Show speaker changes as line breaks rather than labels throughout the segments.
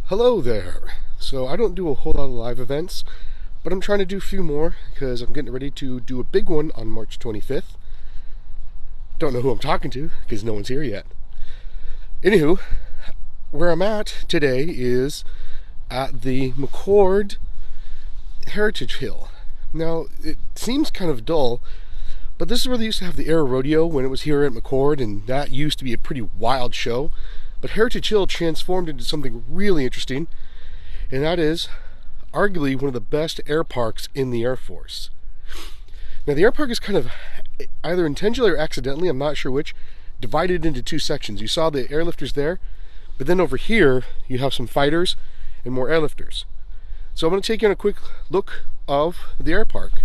Hello there. So I don't do a whole lot of live events, but I'm trying to do a few more because I'm getting ready to do a big one on March 25th. Don't know who I'm talking to because no one's here yet. Anywho, where I'm at today is at the McChord Heritage Hill. Now, it seems kind of dull, but this is where they used to have the Air Rodeo when it was here at McChord, and that used to be a pretty wild show. But Heritage Hill transformed into something really interesting, and that is arguably one of the best air parks in the Air Force. Now, the air park is kind of either intentionally or accidentally, I'm not sure which, divided into two sections. You saw the airlifters there, but then over here you have some fighters and more airlifters. So I'm going to take you on a quick look of the air park.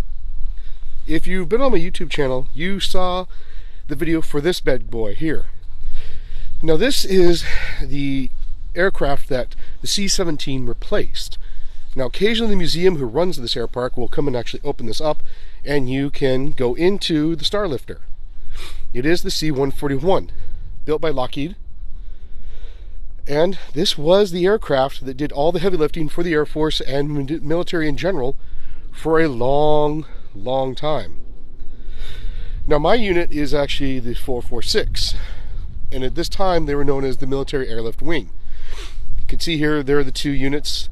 If you've been on my YouTube channel, you saw the video for this bad boy here. Now, this is the aircraft that the C-17 replaced. Now, occasionally the museum who runs this air park will come and actually open this up, and you can go into the Starlifter. It is the C-141, built by Lockheed. And this was the aircraft that did all the heavy lifting for the Air Force and military in general for a long, long time. Now, my unit is actually the 446. And at this time, they were known as the Military Airlift Wing. You can see here, there are the two units.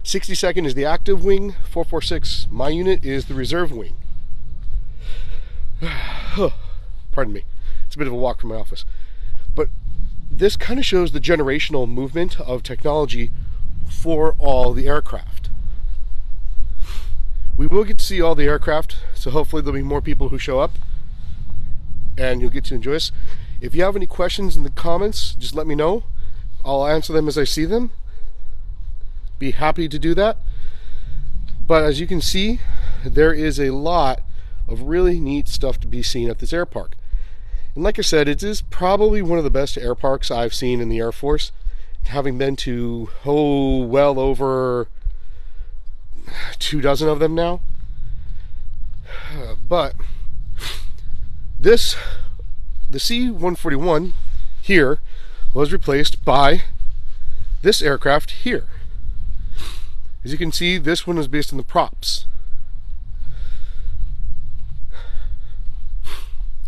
62nd is the active wing. 446, my unit, is the reserve wing. Pardon me. It's a bit of a walk from my office. But this kind of shows the generational movement of technology for all the aircraft. We will get to see all the aircraft, so hopefully there'll be more people who show up, and you'll get to enjoy us. If you have any questions in the comments, just let me know. I'll answer them as I see them. Be happy to do that. But as you can see, there is a lot of really neat stuff to be seen at this air park. And like I said, it is probably one of the best air parks I've seen in the Air Force, having been to, well over 24 of them now. But the C-141 here was replaced by this aircraft here. As you can see, this one is based on the props.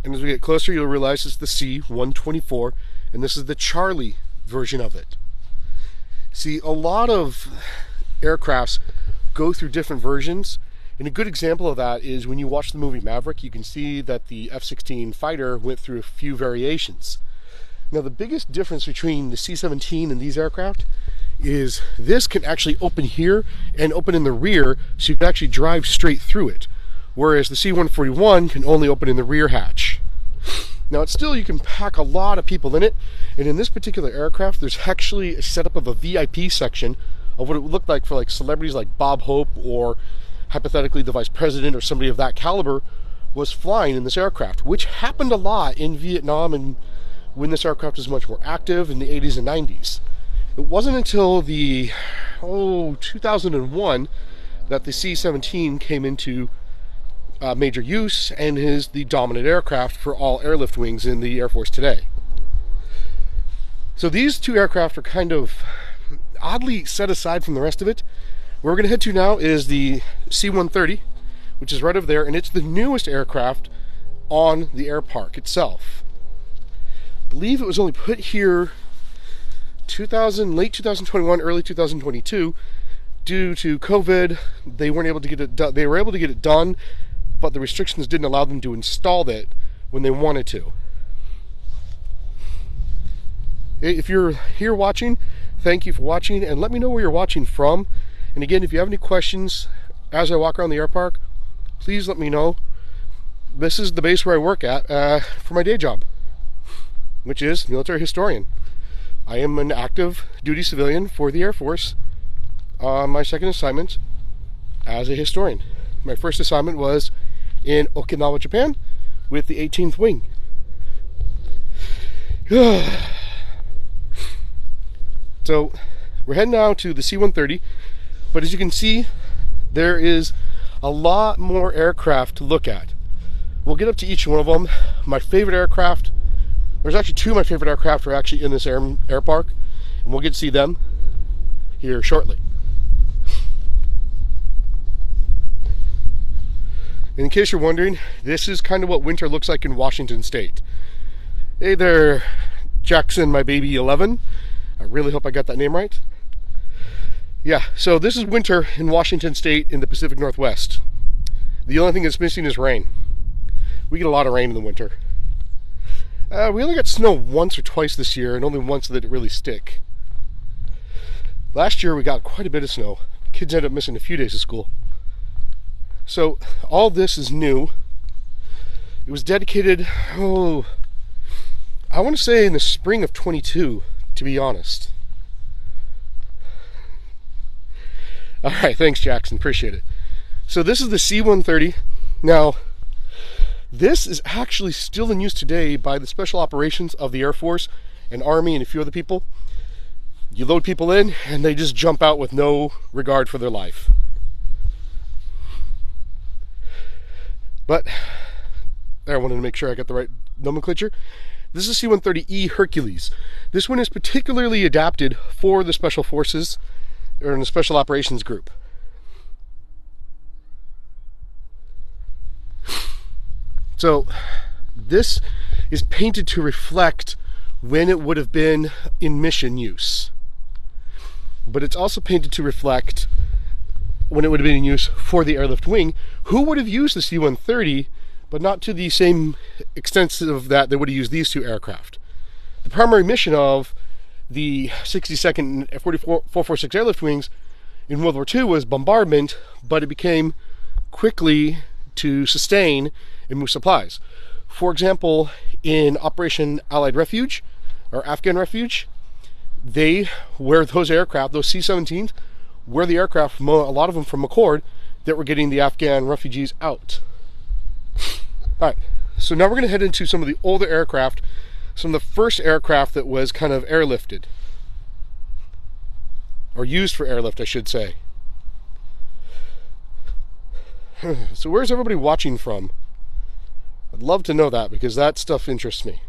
And as we get closer, you'll realize it's the C-124, and this is the Charlie version of it. See, a lot of aircrafts go through different versions. And a good example of that is when you watch the movie Maverick, you can see that the F-16 fighter went through a few variations. Now, the biggest difference between the C-17 and these aircraft is this can actually open here and open in the rear, so you can actually drive straight through it, whereas the C-141 can only open in the rear hatch. Now, it's still, you can pack a lot of people in it, and in this particular aircraft, there's actually a setup of a VIP section of what it would look like for like celebrities like Bob Hope, or hypothetically the vice president or somebody of that caliber was flying in this aircraft, which happened a lot in Vietnam and when this aircraft was much more active in the 80s and 90s. It wasn't until the 2001 that the C-17 came into major use and is the dominant aircraft for all airlift wings in the Air Force today. So these two aircraft are kind of oddly set aside from the rest of it. Where we're going to head to now is the C-130, which is right over there, and it's the newest aircraft on the air park itself. I believe it was only put here late 2021, early 2022. Due to COVID, they weren't able to get it done. They were able to get it done, but the restrictions didn't allow them to install it when they wanted to. If you're here watching, thank you for watching, and let me know where you're watching from. And again, if you have any questions as I walk around the air park, please let me know. This is the base where I work at for my day job, which is military historian. I am an active duty civilian for the Air Force on my second assignment as a historian. My first assignment was in Okinawa, Japan, with the 18th Wing. So we're heading now to the C-130. But as you can see, there is a lot more aircraft to look at. We'll get up to each one of them. My favorite aircraft, there's actually two of my favorite aircraft are actually in this air park, and we'll get to see them. here shortly. In case you're wondering, this is kind of what winter looks like in Washington State. Hey there, Jackson, my baby 11. I really hope I got that name right. Yeah, so this is winter in Washington State in the Pacific Northwest. The only thing that's missing is rain. We get a lot of rain in the winter. We only got snow once or twice this year, and only once did it really stick. Last year we got quite a bit of snow. Kids ended up missing a few days of school. So all this is new. It was dedicated, I want to say in the spring of 22, to be honest. All right, thanks, Jackson. Appreciate it. So this is the C-130. Now, this is actually still in use today by the special operations of the Air Force and Army and a few other people. You load people in, and they just jump out with no regard for their life. But there, I wanted to make sure I got the right nomenclature. This is C-130E Hercules. This one is particularly adapted for the Special Forces or in the Special Operations Group. So this is painted to reflect when it would have been in mission use. But it's also painted to reflect when it would have been in use for the airlift wing, who would have used the C-130, but not to the same extent of that they would have used these two aircraft. The primary mission of the 62nd and 446 airlift wings in World War II was bombardment, but it became quickly to sustain and move supplies. For example, in Operation Allied Refuge, or Afghan Refuge, those aircraft, those C-17s, were the aircraft, a lot of them from McChord, that were getting the Afghan refugees out. Alright, so now we're going to head into some of the older aircraft, some of the first aircraft that was kind of airlifted. Or used for airlift, I should say. So where's everybody watching from? I'd love to know that, because that stuff interests me.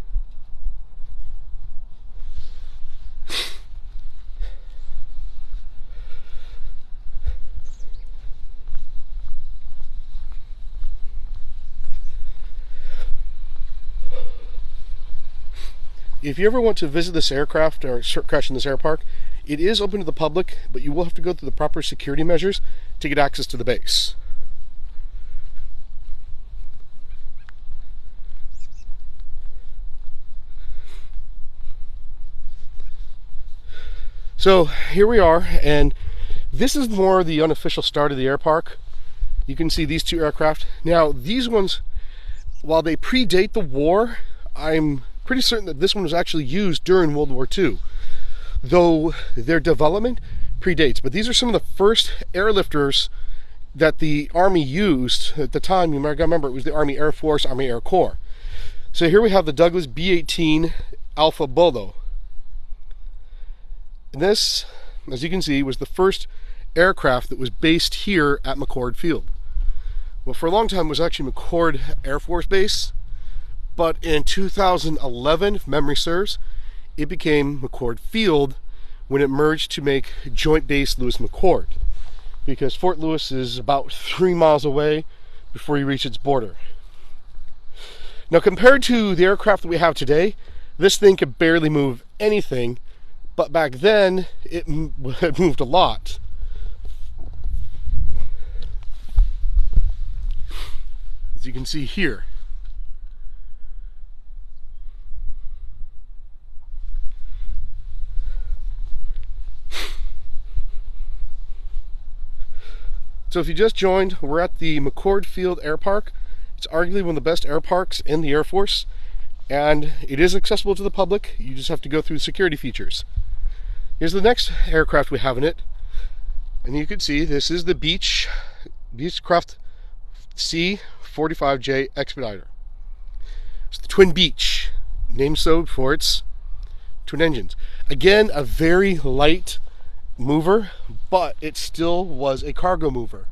If you ever want to visit this aircraft or crash in this air park, it is open to the public, but you will have to go through the proper security measures to get access to the base. So here we are, and this is more the unofficial start of the air park. You can see these two aircraft. Now these ones, while they predate the war, I'm pretty certain that this one was actually used during World War II, though their development predates. But these are some of the first airlifters that the Army used at the time. You might remember it was the Army Air Force, Army Air Corps. So here we have the Douglas B-18 Alpha Bolo. And this, as you can see, was the first aircraft that was based here at McChord Field. Well, for a long time it was actually McChord Air Force Base, but in 2011, if memory serves, it became McChord Field when it merged to make Joint Base Lewis-McChord, because Fort Lewis is about 3 miles away before you reach its border. Now, compared to the aircraft that we have today, this thing could barely move anything, but back then it moved a lot. As you can see here. So if you just joined, we're at the McChord Field Air Park. It's arguably one of the best air parks in the Air Force, and it is accessible to the public. You just have to go through the security features. Here's the next aircraft we have in it, and you can see this is the Beechcraft C-45J Expediter. It's the Twin Beech, named so for its twin engines. Again, a very light mover, but it still was a cargo mover.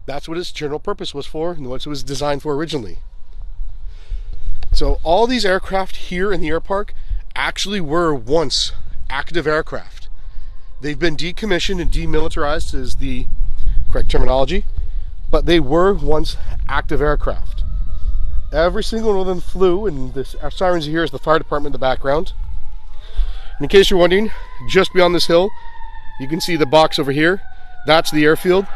That's what its general purpose was for, and what it was designed for originally. So all these aircraft here in the air park actually were once active aircraft. They've been decommissioned and demilitarized is the correct terminology, but they were once active aircraft. Every single one of them flew, and the sirens you hear is the fire department in the background. And in case you're wondering, just beyond this hill, you can see the box over here. That's the airfield.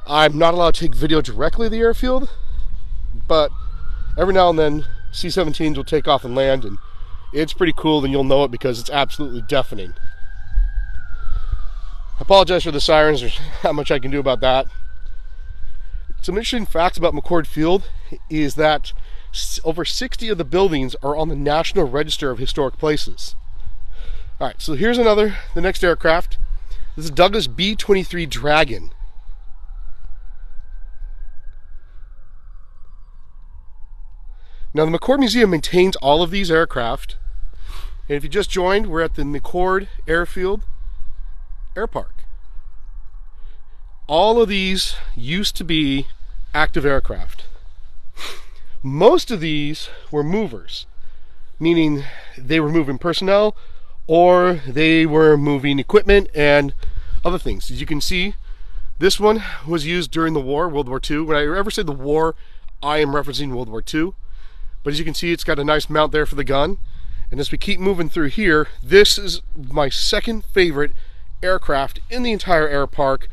I'm not allowed to take video directly of the airfield, but every now and then C-17s will take off and land, and it's pretty cool, and you'll know it because it's absolutely deafening. I apologize for the sirens. There's not much I can do about that. Some interesting facts about McChord Field is that over 60 of the buildings are on the National Register of Historic Places. All right, so here's the next aircraft. This is Douglas B-23 Dragon. Now, the McChord Museum maintains all of these aircraft. And if you just joined, we're at the McChord Airfield Air Park. All of these used to be active aircraft. Most of these were movers, meaning they were moving personnel or they were moving equipment and other things. As you can see, this one was used during the war, World War II. When I ever say the war, I am referencing World War II. But as you can see, it's got a nice mount there for the gun. And as we keep moving through here, this is my second favorite aircraft in the entire air park.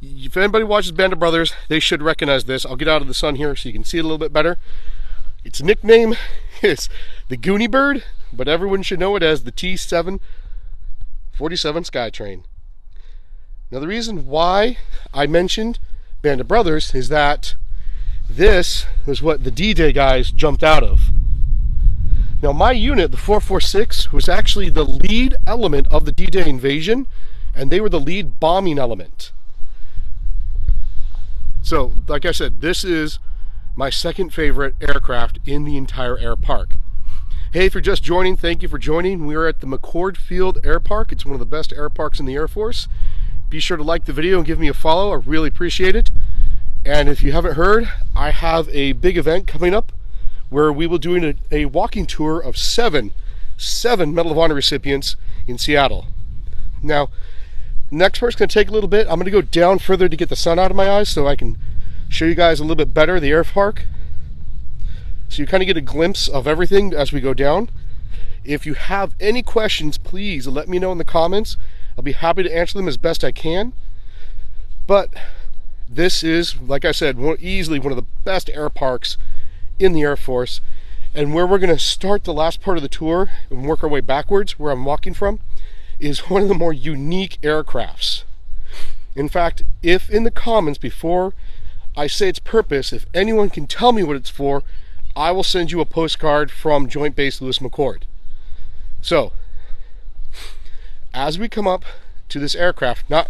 If anybody watches Band of Brothers, they should recognize this. I'll get out of the sun here so you can see it a little bit better. Its nickname is the Goonie Bird, but everyone should know it as the T-747 Skytrain. Now, the reason why I mentioned Band of Brothers is that this is what the D-Day guys jumped out of. Now, my unit, the 446, was actually the lead element of the D-Day invasion, and they were the lead bombing element. So, like I said, this is my second favorite aircraft in the entire air park. Hey, if you're just joining, thank you for joining. We're at the McChord Field Air Park. It's one of the best air parks in the Air Force. Be sure to like the video and give me a follow. I really appreciate it. And if you haven't heard, I have a big event coming up where we will be doing a walking tour of seven Medal of Honor recipients in Seattle. Now, next part's going to take a little bit. I'm going to go down further to get the sun out of my eyes so I can show you guys a little bit better the air park. So you kind of get a glimpse of everything as we go down. If you have any questions, please let me know in the comments. I'll be happy to answer them as best I can. But this is, like I said, easily one of the best air parks in the Air Force. And where we're going to start the last part of the tour and work our way backwards, where I'm walking from, is one of the more unique aircrafts. In fact, if in the comments before I say its purpose, if anyone can tell me what it's for, I will send you a postcard from Joint Base Lewis McChord. So, as we come up to this aircraft, not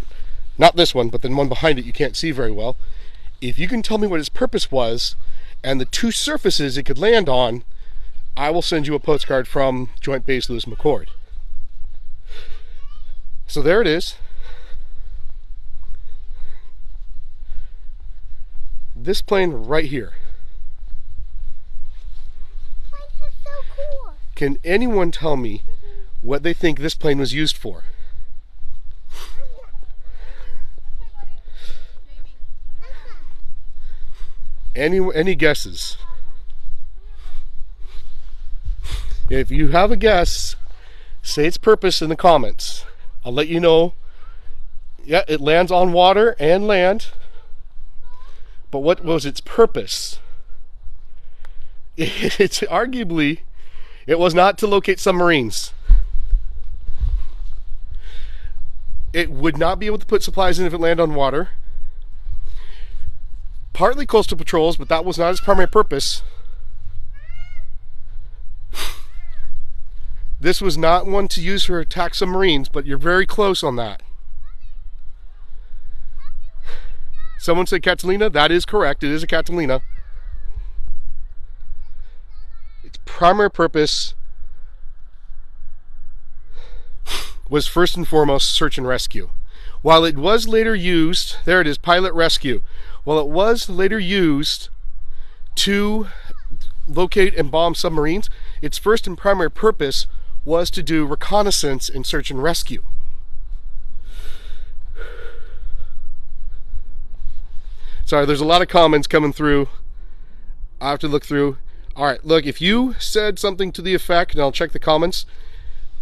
this one, but the one behind it you can't see very well, if you can tell me what its purpose was and the two surfaces it could land on, I will send you a postcard from Joint Base Lewis McChord. So there it is. This plane right here.
Planes are so cool.
Can anyone tell me what they think this plane was used for? Any guesses? If you have a guess, say its purpose in the comments. I'll let you know. Yeah, it lands on water and land. But what was its purpose? It's arguably, it was not to locate submarines. It would not be able to put supplies in if it landed on water. Partly coastal patrols, but that was not its primary purpose. This was not one to use for attack submarines, but you're very close on that. Someone said Catalina. That is correct. It is a Catalina. Its primary purpose was first and foremost search and rescue. While it was later used, there it is, pilot rescue. While it was later used to locate and bomb submarines, its first and primary purpose was to do reconnaissance and search and rescue. Sorry, there's a lot of comments coming through. I have to look through. All right, look, if you said something to the effect, and I'll check the comments,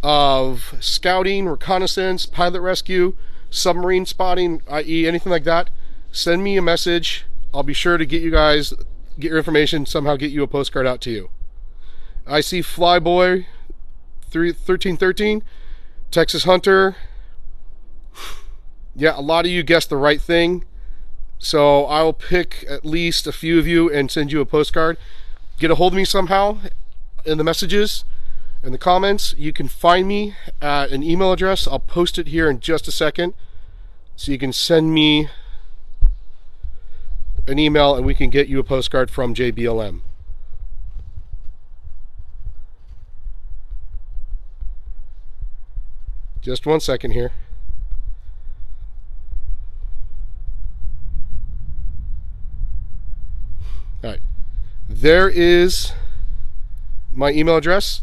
of scouting, reconnaissance, pilot rescue, submarine spotting, i.e. anything like that, send me a message. I'll be sure to get your information, somehow get you a postcard out to you. I see Flyboy 1313, Texas Hunter. Yeah, a lot of you guessed the right thing. So I'll pick at least a few of you and send you a postcard. Get a hold of me somehow in the messages, in the comments. You can find me at an email address. I'll post it here in just a second. So you can send me an email and we can get you a postcard from JBLM. Just 1 second here. All right, there is my email address.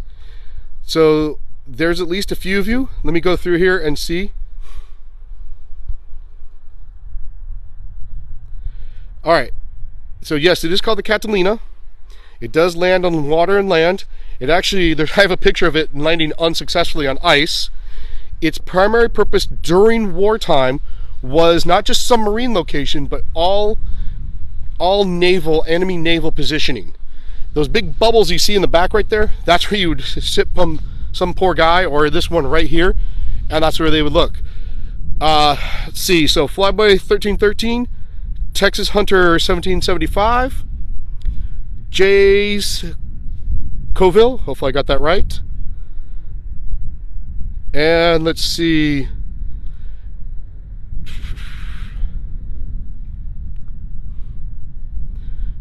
So there's at least a few of you. Let me go through here and see. All right, so yes, it is called the Catalina. It does land on water and land. It actually, I have a picture of it landing unsuccessfully on ice. Its primary purpose during wartime was not just submarine location, but all naval, enemy naval positioning. Those big bubbles you see in the back right there, that's where you would sit from some poor guy, or this one right here, and that's where they would look. Let's see, so Flyboy 1313, Texas Hunter 1775, Jay's Coville, hopefully I got that right. And let's see,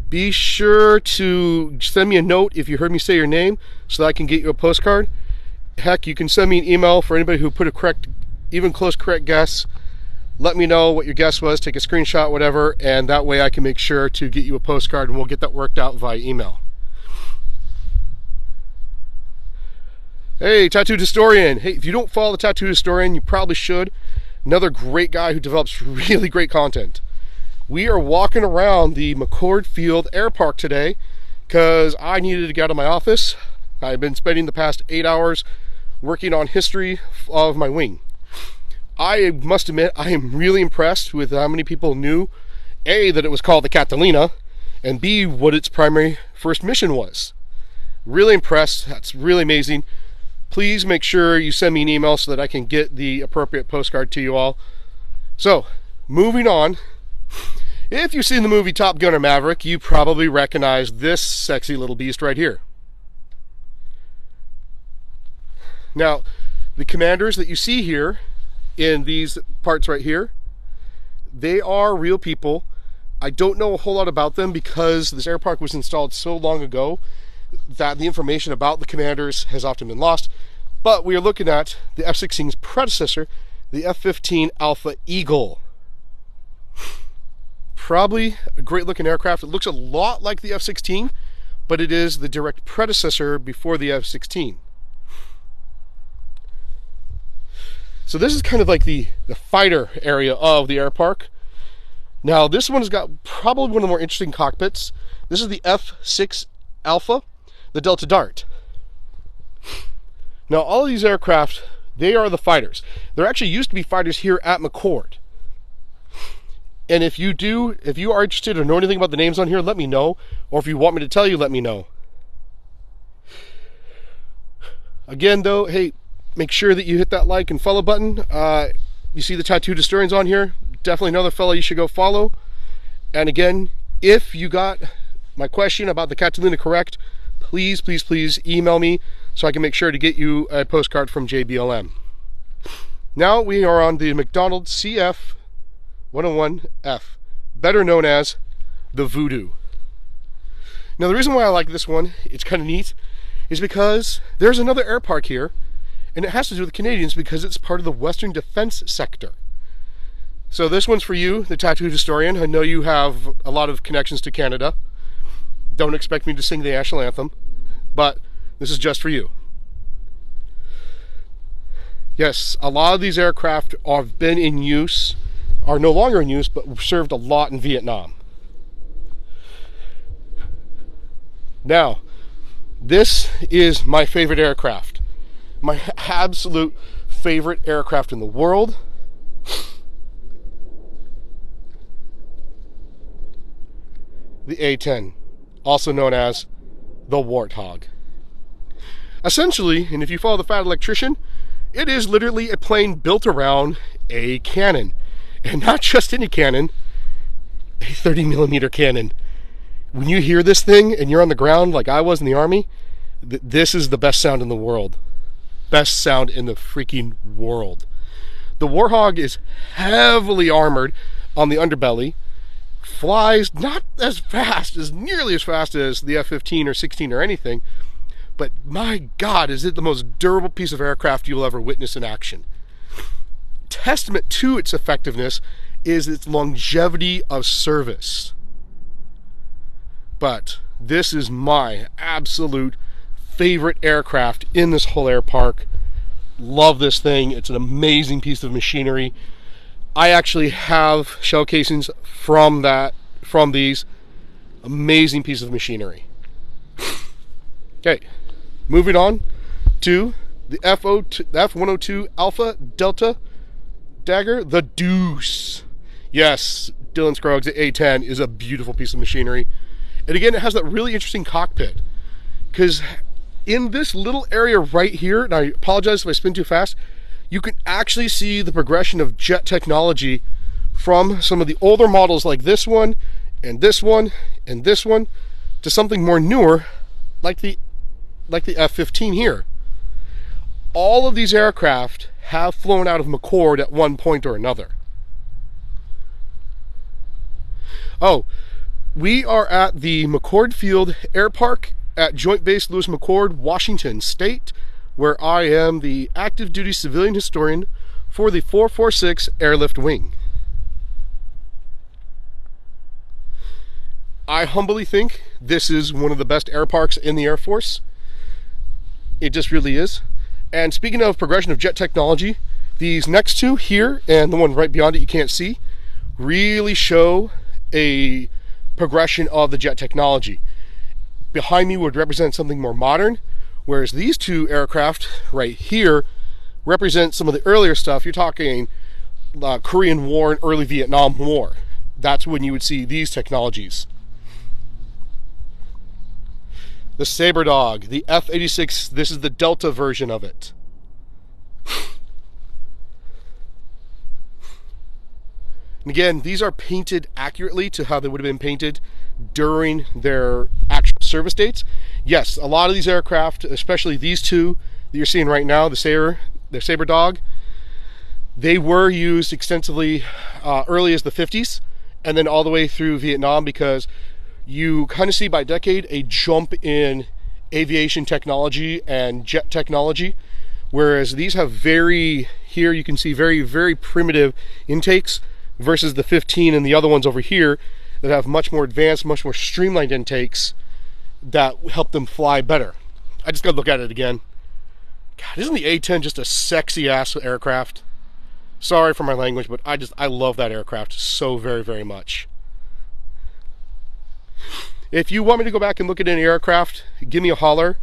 be sure to send me a note if you heard me say your name so that I can get you a postcard. Heck, you can send me an email for anybody who put a correct, even close correct guess. Let me know what your guess was, take a screenshot, whatever, and that way I can make sure to get you a postcard and we'll get that worked out via email. Hey, Tattooed Historian. Hey, if you don't follow the Tattooed Historian, you probably should. Another great guy who develops really great content. We are walking around the McChord's Field Air Park today because I needed to get out of my office. I've been spending the past 8 hours working on history of my wing. I must admit, I am really impressed with how many people knew, A, that it was called the Catalina, and B, what its primary first mission was. Really impressed. That's really amazing. Please make sure you send me an email so that I can get the appropriate postcard to you all. So, moving on. If you've seen the movie Top Gun or Maverick, you probably recognize this sexy little beast right here. Now, the commanders that you see here in these parts right here, they are real people. I don't know a whole lot about them because this air park was installed so long ago that the information about the commanders has often been lost. But we are looking at the F-16's predecessor, the F-15 Alpha Eagle. Probably a great looking aircraft. It looks a lot like the F-16, but it is the direct predecessor before the F-16. So this is kind of like the fighter area of the air park. Now this one has got probably one of the more interesting cockpits. This is the F-6 Alpha, the Delta Dart. Now all of these aircraft, they are the fighters. There actually used to be fighters here at McChord. And if you are interested or know anything about the names on here, let me know. Or if you want me to tell you, let me know. Again though, hey, make sure that you hit that like and follow button. You see the Tattooed Historians on here. Definitely another fellow you should go follow. And again, if you got my question about the Catalina correct, please, please, please email me so I can make sure to get you a postcard from JBLM. Now we are on the McDonald CF-101F, better known as the Voodoo. Now the reason why I like this one, it's kind of neat, is because there's another air park here, and it has to do with Canadians because it's part of the Western Defense Sector. So this one's for you, the Tattooed Historian. I know you have a lot of connections to Canada. Don't expect me to sing the national anthem, but this is just for you. Yes, a lot of these aircraft have been in use, are no longer in use, but served a lot in Vietnam. Now, this is my favorite aircraft. My absolute favorite aircraft in the world. The A-10, also known as the Warthog. Essentially, and if you follow the Fat Electrician, it is literally a plane built around a cannon. And not just any cannon, a 30mm cannon. When you hear this thing and you're on the ground like I was in the Army, this is the best sound in the world. Best sound in the freaking world. The Warthog is heavily armored on the underbelly. Flies not as fast, as nearly as fast as the F-15 or 16 or anything, but my God, is it the most durable piece of aircraft you'll ever witness in action. Testament to its effectiveness is its longevity of service. But this is my absolute favorite aircraft in this whole air park. Love this thing. It's an amazing piece of machinery. I actually have shell casings from these. Amazing piece of machinery. Okay, moving on to the F-102 Alpha Delta Dagger, the Deuce. Yes, Dylan Scruggs, the A-10 is a beautiful piece of machinery. And again, it has that really interesting cockpit. Because in this little area right here, and I apologize if I spin too fast, you can actually see the progression of jet technology from some of the older models like this one, and this one, and this one, to something more newer, like the F-15 here. All of these aircraft have flown out of McChord at one point or another. Oh, we are at the McChord Field Air Park at Joint Base Lewis McChord, Washington State, where I am the active duty civilian historian for the 446 Airlift Wing. I humbly think this is one of the best air parks in the Air Force. It just really is. And speaking of progression of jet technology, these next two here and the one right beyond it you can't see really show a progression of the jet technology. Behind me would represent something more modern, whereas these two aircraft right here represent some of the earlier stuff. You're talking Korean War and early Vietnam War. That's when you would see these technologies. The Sabre Dog, the F-86, this is the Delta version of it. And again, these are painted accurately to how they would have been painted during their actual service dates. Yes, a lot of these aircraft, especially these two that you're seeing right now, the Sabre Dog, they were used extensively early as the 50s and then all the way through Vietnam, because you kind of see by decade a jump in aviation technology and jet technology, whereas these have here you can see very, very primitive intakes versus the 15 and the other ones over here that have much more advanced, much more streamlined intakes that help them fly better. I just gotta look at it again. God, isn't the A-10 just a sexy ass aircraft? Sorry for my language, but I love that aircraft so very, very much. If you want me to go back and look at any aircraft, give me a holler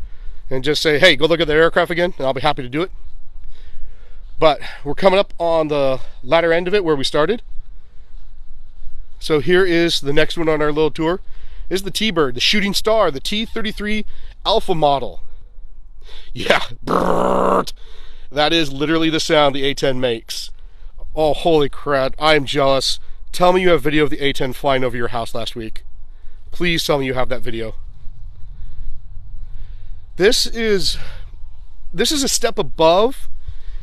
and just say, hey, go look at the aircraft again, and I'll be happy to do it. But we're coming up on the latter end of it where we started. So here is the next one on our little tour. This is the T-Bird, the Shooting Star, the T-33 Alpha model. Yeah, brrrt. That is literally the sound the A-10 makes. Oh, holy crap, I'm jealous. Tell me you have video of the A-10 flying over your house last week. Please tell me you have that video. This is a step above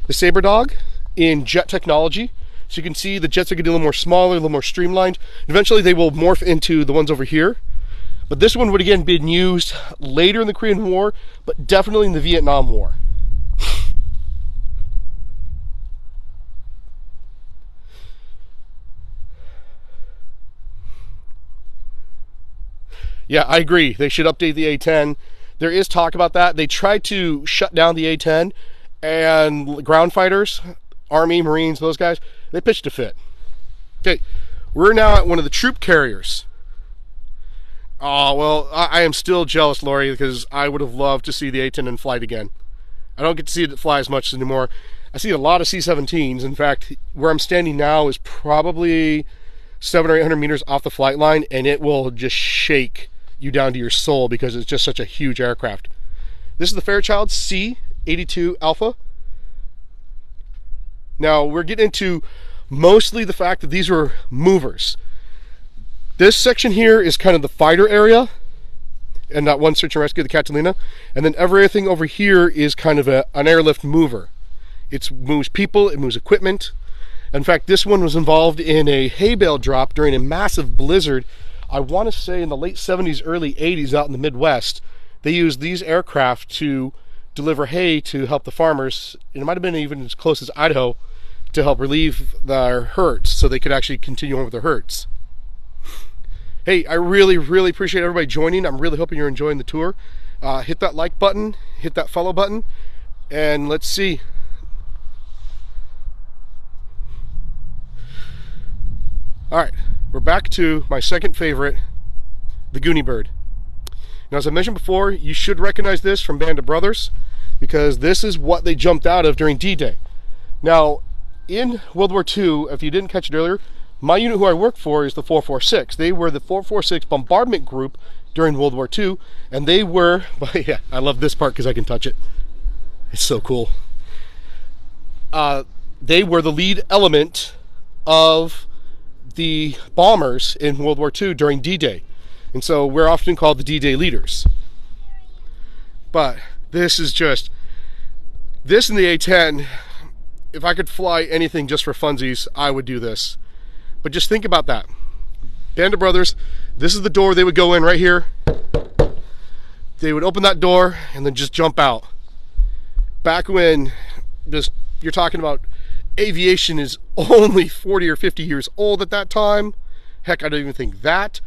the Sabre Dog in jet technology. So you can see the jets are getting a little more smaller, a little more streamlined. Eventually they will morph into the ones over here. But this one would again been used later in the Korean War, but definitely in the Vietnam War. Yeah, I agree. They should update the A-10. There is talk about that. They tried to shut down the A-10, and ground fighters, Army, Marines, those guys, they pitched a fit. Okay, we're now at one of the troop carriers. Oh, well, I am still jealous, Lori, because I would have loved to see the A-10 in flight again. I don't get to see it fly as much anymore. I see a lot of C-17s. In fact, where I'm standing now is probably 700 or 800 meters off the flight line, and it will just shake you down to your soul because it's just such a huge aircraft. This is the Fairchild C-82 Alpha. Now, we're getting into mostly the fact that these were movers. This section here is kind of the fighter area, and that one search and rescue, the Catalina. And then everything over here is kind of an airlift mover. It moves people, it moves equipment. In fact, this one was involved in a hay bale drop during a massive blizzard. I want to say in the late 70s, early 80s out in the Midwest. They used these aircraft to deliver hay to help the farmers. It might have been even as close as Idaho to help relieve their herds so they could actually continue on with their herds. Hey, I really, really appreciate everybody joining. I'm really hoping you're enjoying the tour. Hit that like button, hit that follow button, and let's see. All right, we're back to my second favorite, the Goonie Bird. Now, as I mentioned before, you should recognize this from Band of Brothers because this is what they jumped out of during D-Day. Now, in World War II, if you didn't catch it earlier, my unit who I work for is the 446. They were the 446 bombardment group during World War II, and they were, yeah, I love this part because I can touch it. It's so cool. They were the lead element of the bombers in World War II during D-Day. And so we're often called the D-Day leaders. But this is just, this and the A-10, if I could fly anything just for funsies, I would do this. But just think about that. Band of Brothers, this is the door they would go in right here. They would open that door and then just jump out. Back when you're talking about aviation is only 40 or 50 years old at that time. Heck, I don't even think that.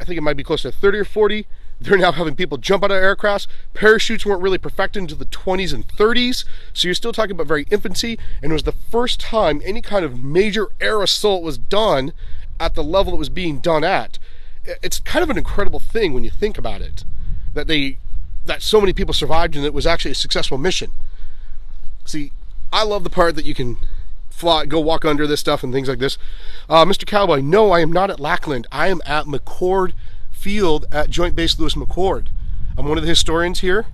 I think it might be close to 30 or 40. They're now having people jump out of aircrafts. Parachutes weren't really perfected until the 20s and 30s. So you're still talking about very infancy. And it was the first time any kind of major air assault was done at the level it was being done at. It's kind of an incredible thing when you think about it. That so many people survived and it was actually a successful mission. See, I love the part that you can fly, go walk under this stuff and things like this. Mr. Cowboy, no, I am not at Lackland. I am at McChord Field at Joint Base Lewis McChord. I'm one of the historians here,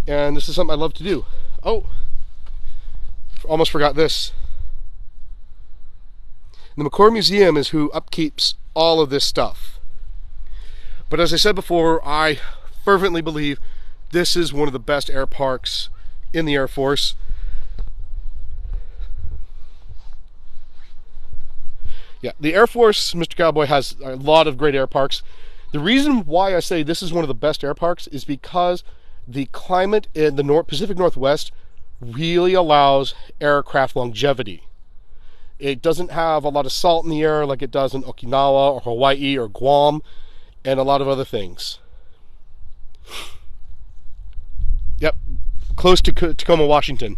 and this is something I love to do. Oh, almost forgot this. The McChord Museum is who upkeeps all of this stuff. But as I said before, I fervently believe this is one of the best air parks in the Air Force. Yeah, the Air Force, Mr. Cowboy, has a lot of great air parks. The reason why I say this is one of the best air parks is because the climate in the Pacific Northwest really allows aircraft longevity. It doesn't have a lot of salt in the air like it does in Okinawa or Hawaii or Guam and a lot of other things. Yep, close to Tacoma, Washington.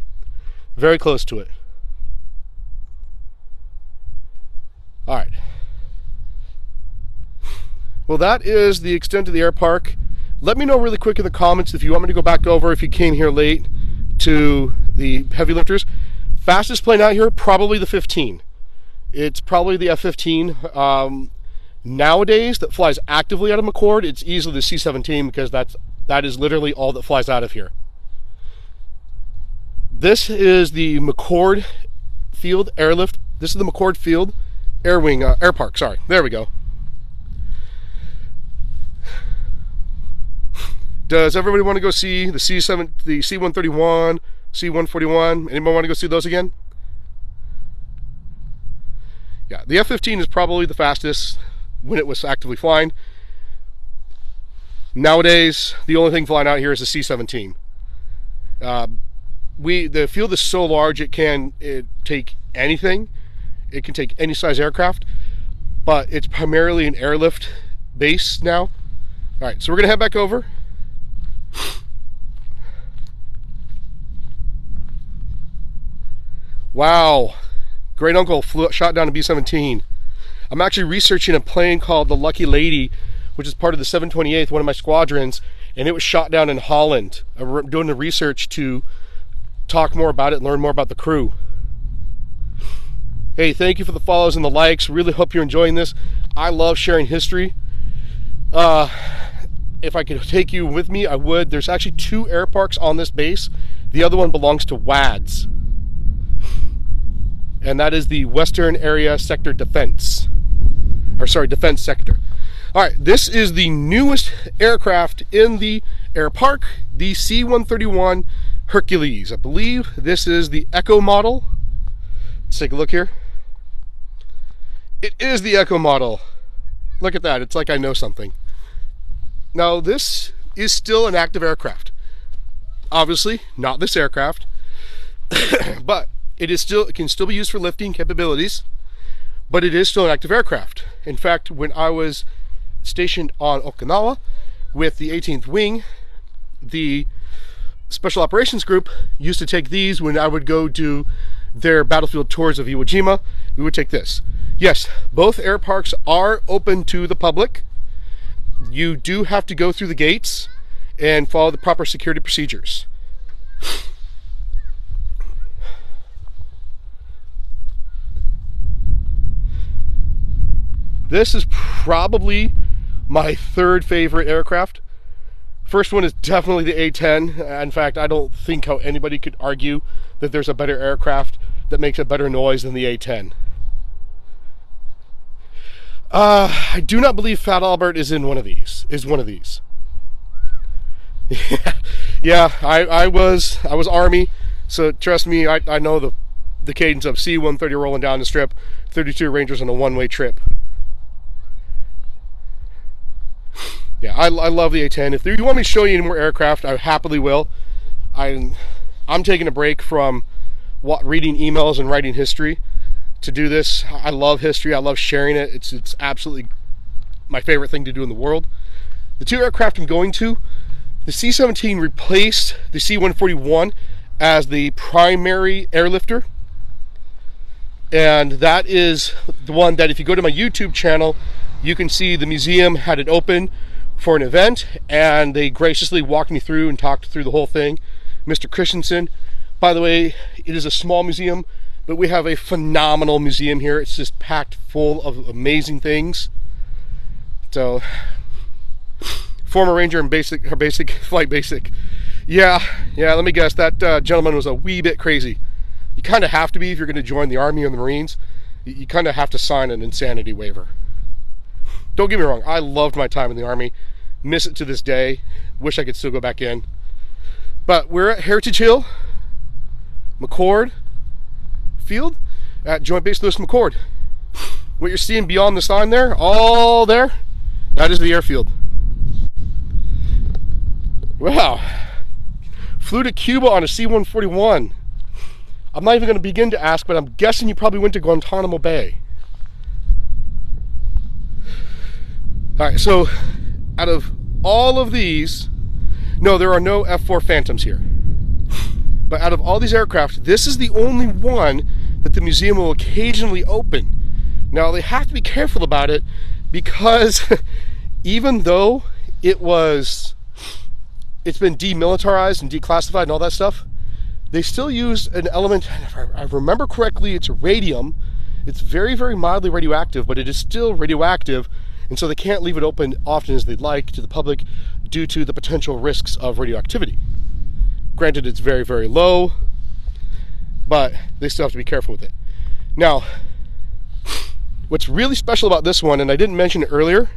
Very close to it. All right. Well, that is the extent of the air park. Let me know really quick in the comments if you want me to go back over, if you came here late, to the heavy lifters. Fastest plane out here, probably the 15. It's probably the F-15. Nowadays, that flies actively out of McChord, it's easily the C-17 because that is literally all that flies out of here. This is the McChord Field Airlift. This is the McChord Field Air Park. Sorry, there we go. Does everybody want to go see the the C-131, C-141? Anybody want to go see those again? Yeah, the F-15 is probably the fastest when it was actively flying. Nowadays, the only thing flying out here is the C-17. The field is so large it can take anything. It can take any size aircraft, but it's primarily an airlift base now. All right, so we're gonna head back over. Wow, great uncle shot down a B-17. I'm actually researching a plane called the Lucky Lady, which is part of the 728th, one of my squadrons, and it was shot down in Holland. Doing the research to talk more about it and learn more about the crew. Hey, thank you for the follows and the likes. Really hope you're enjoying this. I love sharing history. If I could take you with me, I would. There's actually 2 air parks on this base. The other one belongs to WADS. And that is the Western Area Sector Defense. Defense Sector. Alright, this is the newest aircraft in the air park, the C-131 Hercules. I believe this is the Echo model. Let's take a look here. It is the Echo model. Look at that, it's like I know something. Now, this is still an active aircraft. Obviously, not this aircraft, but it can still be used for lifting capabilities, but it is still an active aircraft. In fact, when I was stationed on Okinawa with the 18th Wing, the Special Operations Group used to take these when I would go do their battlefield tours of Iwo Jima. We would take this. Yes, both air parks are open to the public. You do have to go through the gates and follow the proper security procedures. This is probably my 3rd favorite aircraft. First one is definitely the A-10. In fact, I don't think how anybody could argue that there's a better aircraft that makes a better noise than the A-10. I do not believe Fat Albert is one of these. Yeah, I was Army, so trust me, I know the cadence of C-130 rolling down the strip, 32 Rangers on a one-way trip. Yeah, I love the A-10. If you want me to show you any more aircraft, I happily will. I'm taking a break from reading emails and writing history to do this. I love history. I love sharing it. It's absolutely my favorite thing to do in the world. The 2 aircraft I'm going to, the C-17 replaced the C-141 as the primary airlifter. And that is the one that if you go to my YouTube channel, you can see the museum had it open for an event, and they graciously walked me through and talked through the whole thing. Mr. Christensen, by the way, it is a small museum, but we have a phenomenal museum here. It's just packed full of amazing things. So, former Ranger and flight basic. Yeah, let me guess, that gentleman was a wee bit crazy. You kind of have to be if you're going to join the Army or the Marines. You kind of have to sign an insanity waiver. Don't get me wrong, I loved my time in the Army. Miss it to this day. Wish I could still go back in. But we're at Heritage Hill, McChord Field, at Joint Base Lewis McChord. What you're seeing beyond the sign there, all there, that is the airfield. Wow. Flew to Cuba on a C-141. I'm not even going to begin to ask, but I'm guessing you probably went to Guantanamo Bay. Alright, so out of all of these, no, there are no F-4 Phantoms here. But out of all these aircraft, this is the only one that the museum will occasionally open. Now, they have to be careful about it because even though it's been demilitarized and declassified and all that stuff, they still use an element, if I remember correctly, it's radium. It's very, very mildly radioactive, but it is still radioactive. And so they can't leave it open often as they'd like to the public due to the potential risks of radioactivity. Granted, it's very, very low, but they still have to be careful with it. Now, what's really special about this one, and I didn't mention it earlier,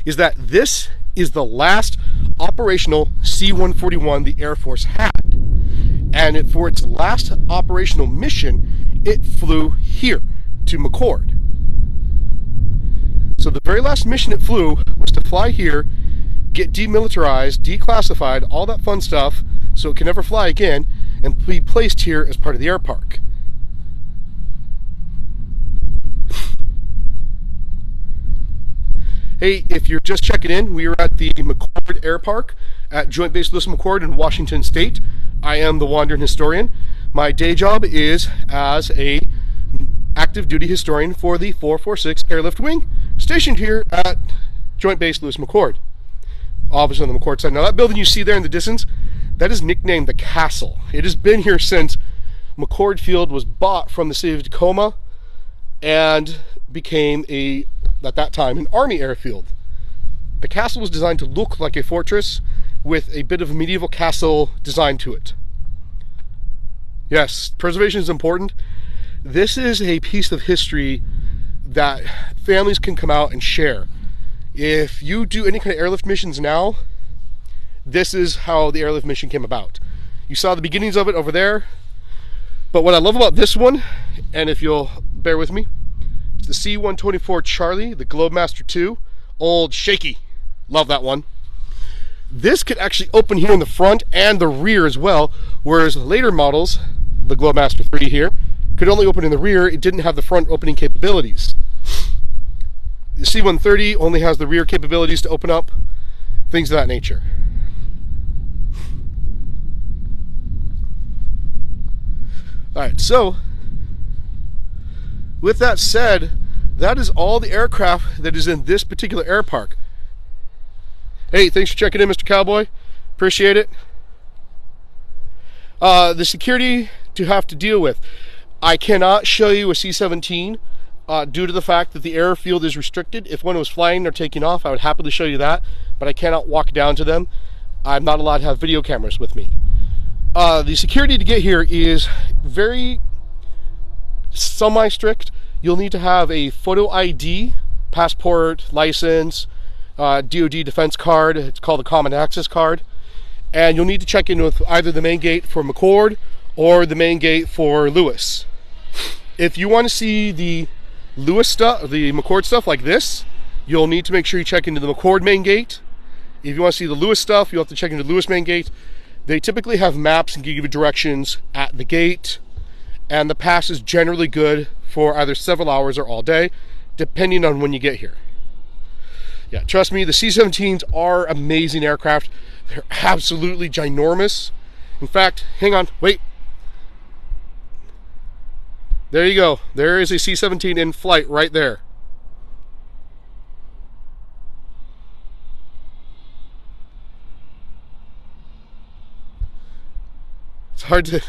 is that this is the last operational C-141 the Air Force had. And for its last operational mission, it flew here to McChord. So the very last mission it flew was to fly here, get demilitarized, declassified, all that fun stuff, so it can never fly again, and be placed here as part of the air park. Hey, if you're just checking in, we are at the McChord Air Park at Joint Base Lewis McChord in Washington State. I am the Wandering Historian. My day job is as a active duty historian for the 446 Airlift Wing, stationed here at Joint Base Lewis McChord. Obviously on the McChord side. Now that building you see there in the distance, that is nicknamed the Castle. It has been here since McChord Field was bought from the city of Tacoma and became at that time, an Army airfield. The castle was designed to look like a fortress with a bit of a medieval castle design to it. Yes, preservation is important. This is a piece of history that families can come out and share. If you do any kind of airlift missions now, this is how the airlift mission came about. You saw the beginnings of it over there, but what I love about this one, and if you'll bear with me, it's the C-124 Charlie, the Globemaster II, old shaky. Love that one. This could actually open here in the front and the rear as well, whereas later models, the Globemaster III here, could only open in the rear. It didn't have the front opening capabilities. The C-130 only has the rear capabilities to open up, things of that nature. Alright, so with that said, that is all the aircraft that is in this particular air park. Hey, thanks for checking in, Mr. Cowboy. Appreciate it. The security to have to deal with. I cannot show you a C-17 due to the fact that the airfield is restricted. If one was flying or taking off, I would happily show you that, but I cannot walk down to them. I'm not allowed to have video cameras with me. The security to get here is very semi-strict. You'll need to have a photo ID, passport, license, DoD defense card. It's called a common access card. And you'll need to check in with either the main gate for McChord or the main gate for Lewis. If you want to see the Lewis stuff, the McChord stuff like this, you'll need to make sure you check into the McChord main gate. If you want to see the Lewis stuff, you'll have to check into the Lewis main gate. They typically have maps and give you directions at the gate, and the pass is generally good for either several hours or all day, depending on when you get here. Yeah, trust me, the C-17s are amazing aircraft. They're absolutely ginormous. In fact, hang on, wait. There you go. There is a C-17 in flight right there. It's hard to,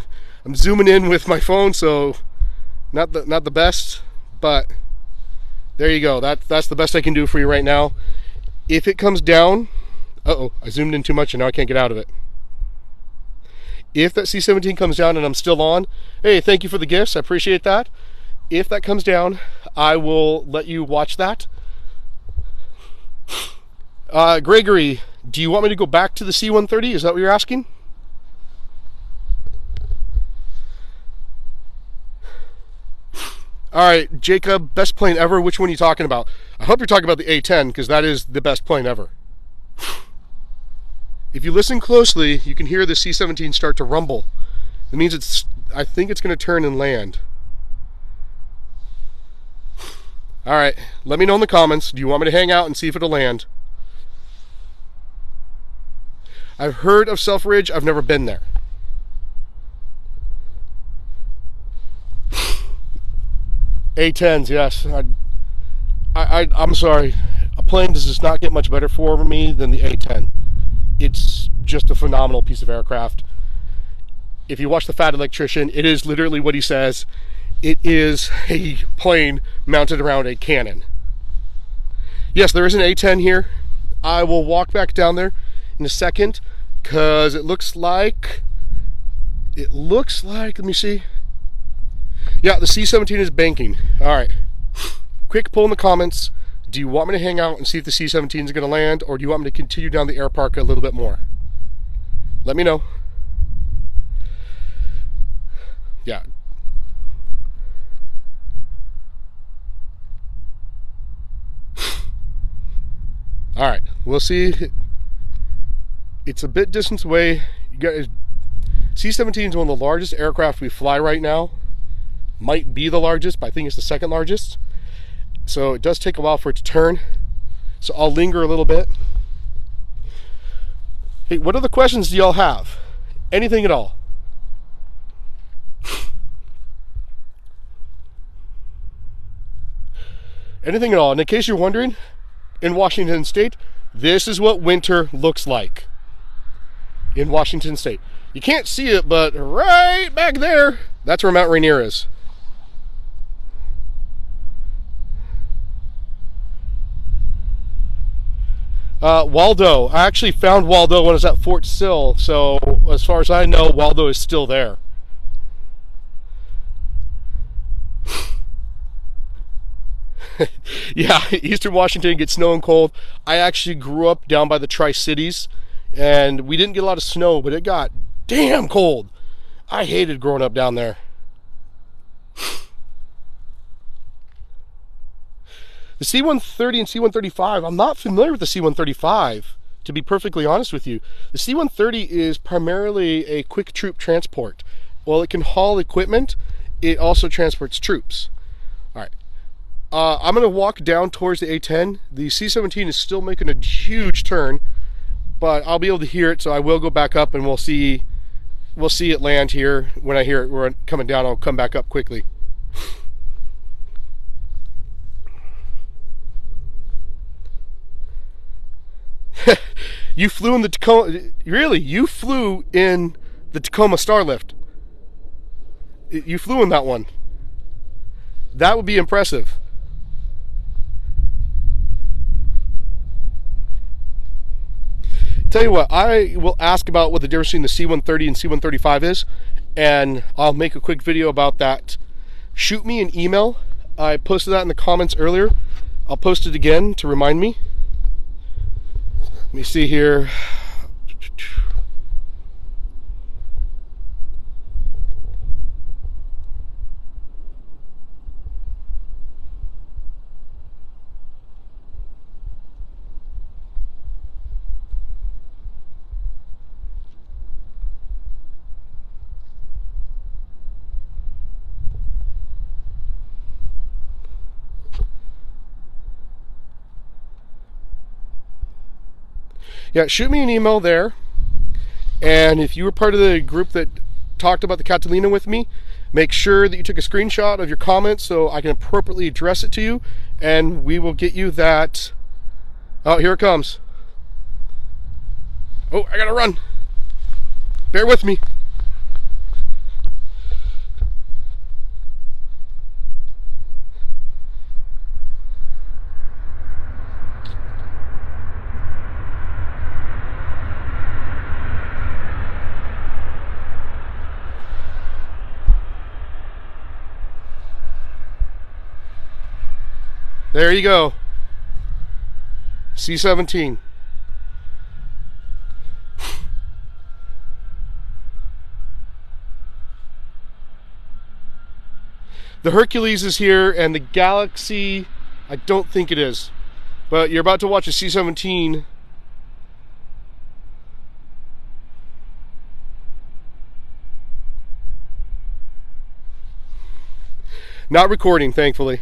I'm zooming in with my phone, so not the best, but there you go. That's the best I can do for you right now. If it comes down, uh-oh, I zoomed in too much and now I can't get out of it. If that C-17 comes down and I'm still on, hey, thank you for the gifts. I appreciate that. If that comes down, I will let you watch that. Gregory, do you want me to go back to the C-130? Is that what you're asking? All right, Jacob, best plane ever. Which one are you talking about? I hope you're talking about the A-10, because that is the best plane ever. If you listen closely, you can hear the C-17 start to rumble. It means I think it's going to turn and land. All right, let me know in the comments. Do you want me to hang out and see if it'll land? I've heard of Selfridge. I've never been there. A-10s, yes. I'm sorry. A plane does just not get much better for me than the A-10. It's just a phenomenal piece of aircraft. If you watch The Fat Electrician, it is literally what he says. It is a plane mounted around a cannon. Yes, there is an A-10 here. I will walk back down there in a second, because it looks like, let me see. Yeah, the C-17 is banking. All right. Quick poll in the comments. Do you want me to hang out and see if the C-17 is going to land, or do you want me to continue down the air park a little bit more? Let me know. Yeah. All right. We'll see. It's a bit distance away. You got C-17 is one of the largest aircraft we fly right now. Might be the largest, but I think it's the second largest. So it does take a while for it to turn. So I'll linger a little bit. Hey, what other questions do y'all have? Anything at all? Anything at all? And in case you're wondering, in Washington State, this is what winter looks like in Washington State. You can't see it, but right back there, that's where Mount Rainier is. Waldo. I actually found Waldo when I was at Fort Sill, so as far as I know, Waldo is still there. Yeah, Eastern Washington gets snow and cold. I actually grew up down by the Tri-Cities, and we didn't get a lot of snow, but it got damn cold. I hated growing up down there. The C-130 and C-135, I'm not familiar with the C-135, to be perfectly honest with you. The C-130 is primarily a quick troop transport. While it can haul equipment, it also transports troops. All right. I'm going to walk down towards the A10. The C-17 is still making a huge turn, but I'll be able to hear it, so I will go back up and we'll see it land here. When I hear it we're coming down, I'll come back up quickly. You flew in the Tacoma, really? You flew in the Tacoma Starlift. You flew in that one. That would be impressive. Tell you what, I will ask about what the difference between the C-130 and C-135 is, and I'll make a quick video about that. Shoot me an email. I posted that in the comments earlier. I'll post it again to remind me. Let me see here. Yeah, shoot me an email there. And if you were part of the group that talked about the Catalina with me, make sure that you took a screenshot of your comments so I can appropriately address it to you, and we will get you that. Oh, here it comes. Oh, I gotta run. Bear with me. There you go. C-17. The Hercules is here, and the Galaxy, I don't think it is. But you're about to watch a C-17. Not recording, thankfully.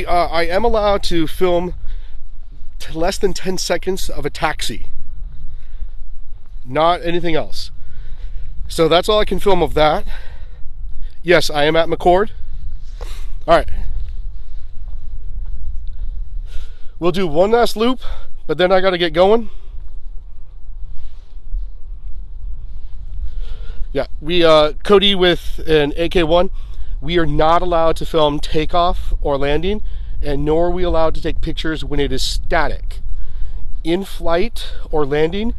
I am allowed to film less than 10 seconds of a taxi, not anything else. So that's all I can film of that. Yes, I am at McChord. All right, we'll do one last loop, but then I got to get going. Yeah, Cody with an AK-1. We are not allowed to film takeoff or landing, and nor are we allowed to take pictures when it is static. In flight or landing,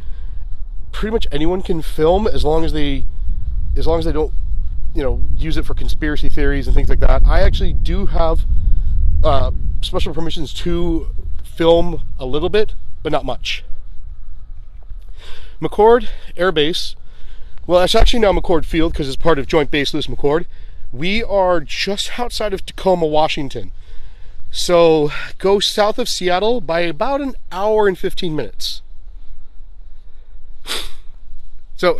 pretty much anyone can film as long as they don't, use it for conspiracy theories and things like that. I actually do have special permissions to film a little bit, but not much. McChord Air Base. Well, it's actually now McChord Field because it's part of Joint Base Lewis-McChord. We are just outside of Tacoma, Washington. So go south of Seattle by about an hour and 15 minutes. So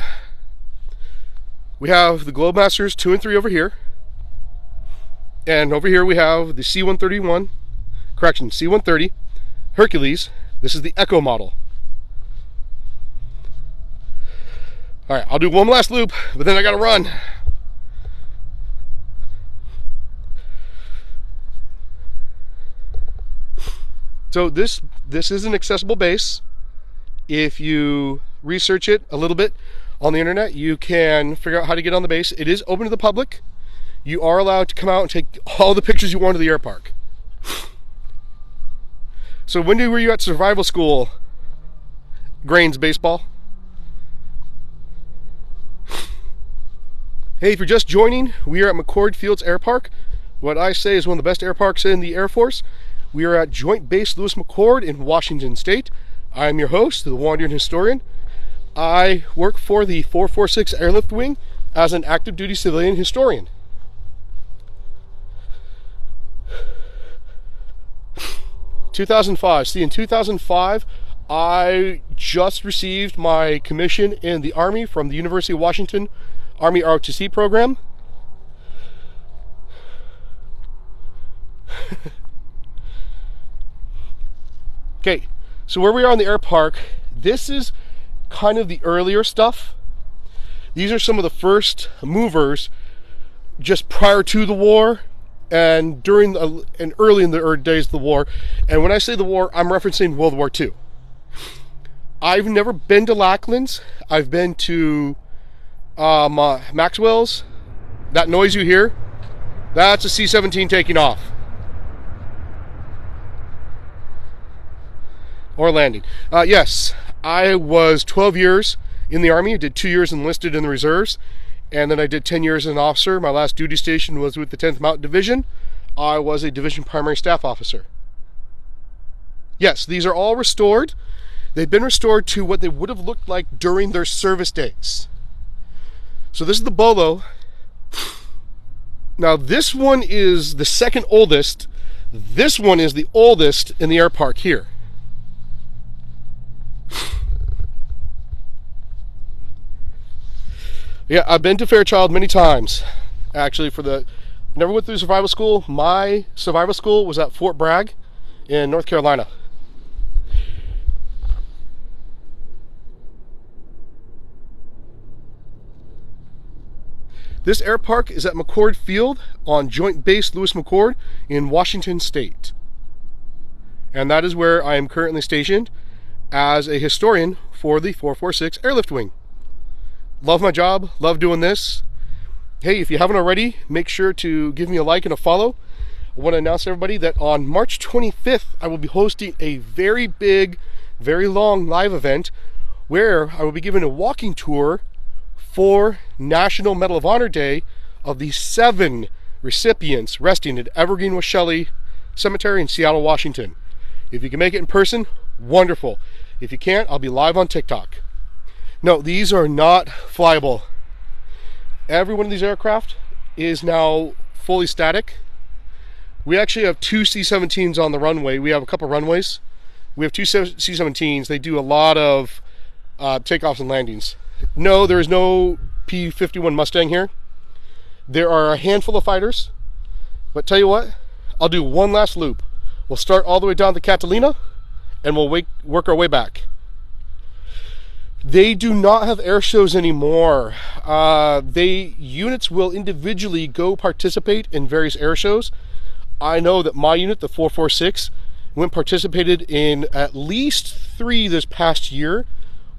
we have the Globemasters 2 and 3 over here. And over here we have the C-130 Hercules. This is the Echo model. All right, I'll do one last loop, but then I gotta run. So this is an accessible base. If you research it a little bit on the internet, you can figure out how to get on the base. It is open to the public. You are allowed to come out and take all the pictures you want of the air park. So when were you at survival school? Grains baseball. Hey, if you're just joining, we are at McChord's Fields Air Park. What I say is one of the best air parks in the Air Force. We are at Joint Base Lewis McChord in Washington State. I am your host, the Wandering Historian. I work for the 446 Airlift Wing as an active duty civilian historian. In 2005, I just received my commission in the Army from the University of Washington Army ROTC program. Okay, so where we are in the air park, this is kind of the earlier stuff. These are some of the first movers just prior to the war and during and early in the early days of the war. And when I say the war, I'm referencing World War II. I've never been to Lackland's. I've been to Maxwell's. That noise you hear, that's a C-17 taking off. Or landing. Yes, I was 12 years in the Army. I did 2 years enlisted in the reserves, and then I did 10 years as an officer. My last duty station was with the 10th Mountain Division. I was a division primary staff officer. Yes, these are all restored. They've been restored to what they would have looked like during their service days. So this is the Bolo. Now this one is the second oldest. This one is the oldest in the air park here. Yeah, I've been to Fairchild many times. Actually, never went through survival school. My survival school was at Fort Bragg in North Carolina. This air park is at McChord Field on Joint Base Lewis McChord in Washington State. And that is where I am currently stationed as a historian for the 446 Airlift Wing. Love my job, love doing this. Hey, if you haven't already, make sure to give me a like and a follow. I want to announce to everybody that on March 25th, I will be hosting a very big, very long live event where I will be giving a walking tour for National Medal of Honor Day of the 7 recipients resting at Evergreen with Shelley Cemetery in Seattle, Washington. If you can make it in person, wonderful. If you can't, I'll be live on TikTok. No, these are not flyable. Every one of these aircraft is now fully static. We actually have 2 C-17s on the runway. We have a couple runways. We have 2 C-17s. They do a lot of takeoffs and landings. No, there is no P-51 Mustang here. There are a handful of fighters. But tell you what, I'll do one last loop. We'll start all the way down to Catalina, and we'll work our way back. They do not have air shows anymore. Units will individually go participate in various air shows. I know that my unit, the 446, participated in at least 3 this past year.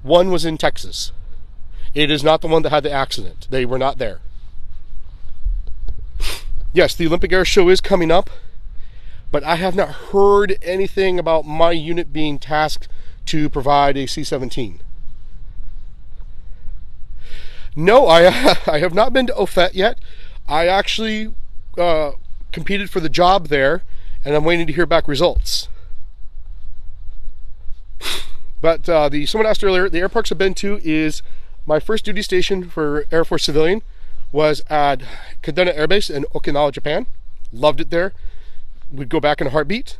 One was in Texas. It is not the one that had the accident. They were not there. Yes, the Olympic Air Show is coming up, but I have not heard anything about my unit being tasked to provide a C-17. No, I have not been to OFET yet. I actually competed for the job there, and I'm waiting to hear back results. But someone asked earlier, the air parks I've been to is my first duty station for Air Force civilian was at Kadena Air Base in Okinawa, Japan. Loved it there. Would go back in a heartbeat.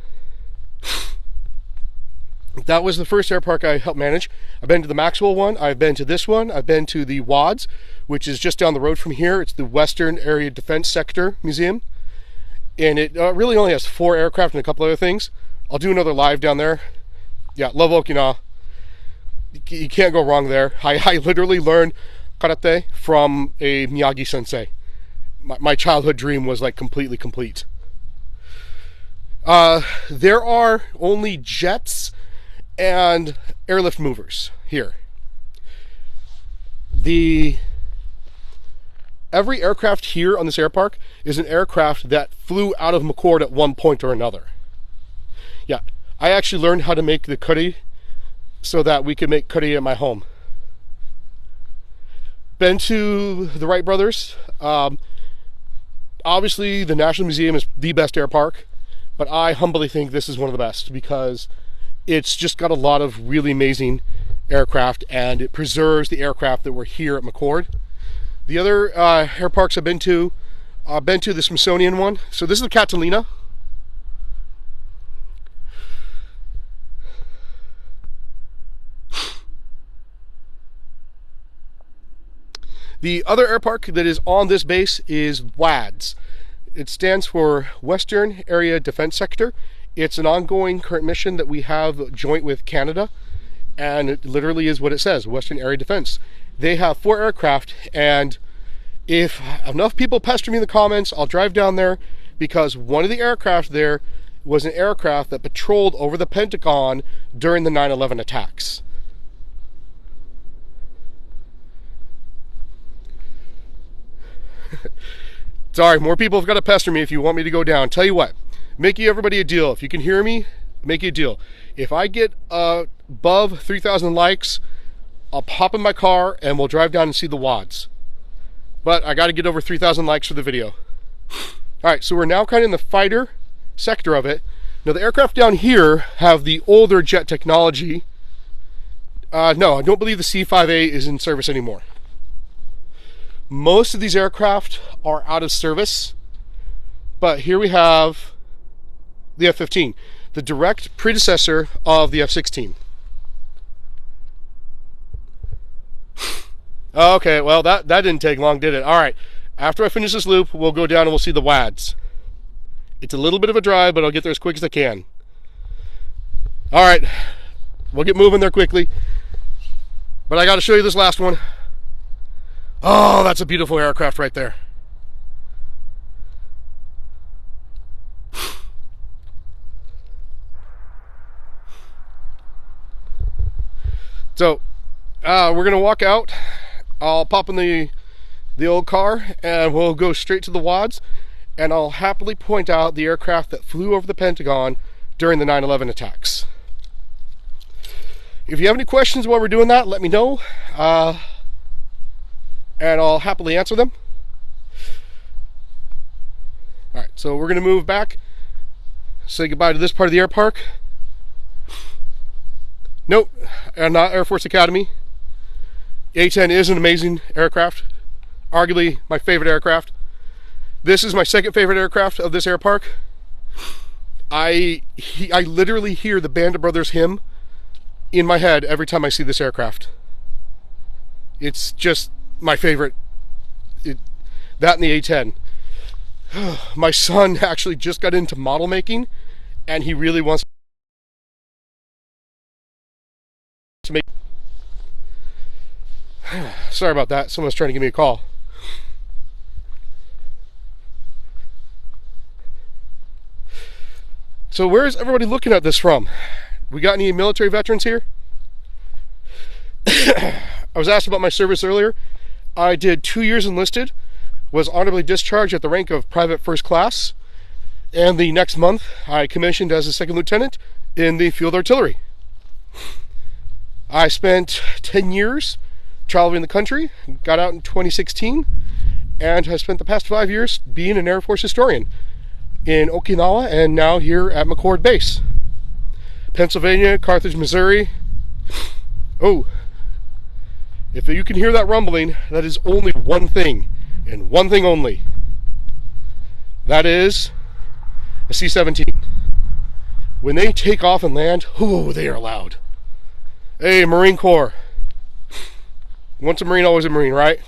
That was the first air park I helped manage. I've been to the Maxwell one. I've been to this one. I've been to the WADS, which is just down the road from here. It's the Western Area Defense Sector Museum. And it really only has 4 aircraft and a couple other things. I'll do another live down there. Yeah, love Okinawa. You can't go wrong there. I literally learned karate from a Miyagi sensei. My childhood dream was like completely complete. There are only jets and airlift movers here. Every aircraft here on this air park is an aircraft that flew out of McChord at one point or another. Yeah, I actually learned how to make the curry so that we could make curry at my home. Been to the Wright brothers. Obviously, the National Museum is the best air park, but I humbly think this is one of the best because it's just got a lot of really amazing aircraft, and it preserves the aircraft that were here at McChord. The other air parks I've been to the Smithsonian one. So this is the Catalina. The other air park that is on this base is WADS. It stands for Western Area Defense Sector. It's an ongoing current mission that we have joint with Canada, and it literally is what it says, Western Area Defense. They have 4 aircraft, and if enough people pester me in the comments, I'll drive down there, because one of the aircraft there was an aircraft that patrolled over the Pentagon during the 9/11 attacks. Sorry, more people have got to pester me if you want me to go down. Tell you what, make everybody a deal. If you can hear me, make you a deal. If I get above 3,000 likes, I'll pop in my car and we'll drive down and see the WADS. But I got to get over 3,000 likes for the video. Alright, so we're now kind of in the fighter sector of it. Now the aircraft down here have the older jet technology. No, I don't believe the C-5A is in service anymore. Most of these aircraft are out of service, but here we have the F-15, the direct predecessor of the F-16. Okay, well that didn't take long, did it? Alright, after I finish this loop, we'll go down and we'll see the WADS. It's a little bit of a drive, but I'll get there as quick as I can. Alright, we'll get moving there quickly. But I got to show you this last one. Oh, that's a beautiful aircraft right there. So, we're going to walk out. I'll pop in the old car and we'll go straight to the WADS, and I'll happily point out the aircraft that flew over the Pentagon during the 9/11 attacks. If you have any questions while we're doing that, let me know. And I'll happily answer them. Alright, so we're going to move back, say goodbye to this part of the air park. Nope, not Air Force Academy. A-10 is an amazing aircraft, arguably my favorite aircraft. This is my second favorite aircraft of this air park. I literally hear the Band of Brothers hymn in my head every time I see this aircraft. It's just my favorite. That and the A-10. My son actually just got into model making, and he really wants to make... Sorry about that, someone's trying to give me a call. So where is everybody looking at this from? We got any military veterans here? I was asked about my service earlier. I did 2 years enlisted, was honorably discharged at the rank of private first class, and the next month I commissioned as a second lieutenant in the field artillery. I spent 10 years traveling the country, got out in 2016, and I spent the past 5 years being an Air Force historian in Okinawa and now here at McChord Base. Pennsylvania, Carthage, Missouri. Oh, if you can hear that rumbling, that is only one thing, and one thing only. That is a C-17. When they take off and land, oh, they are loud. Hey, Marine Corps. Once a Marine, always a Marine, right?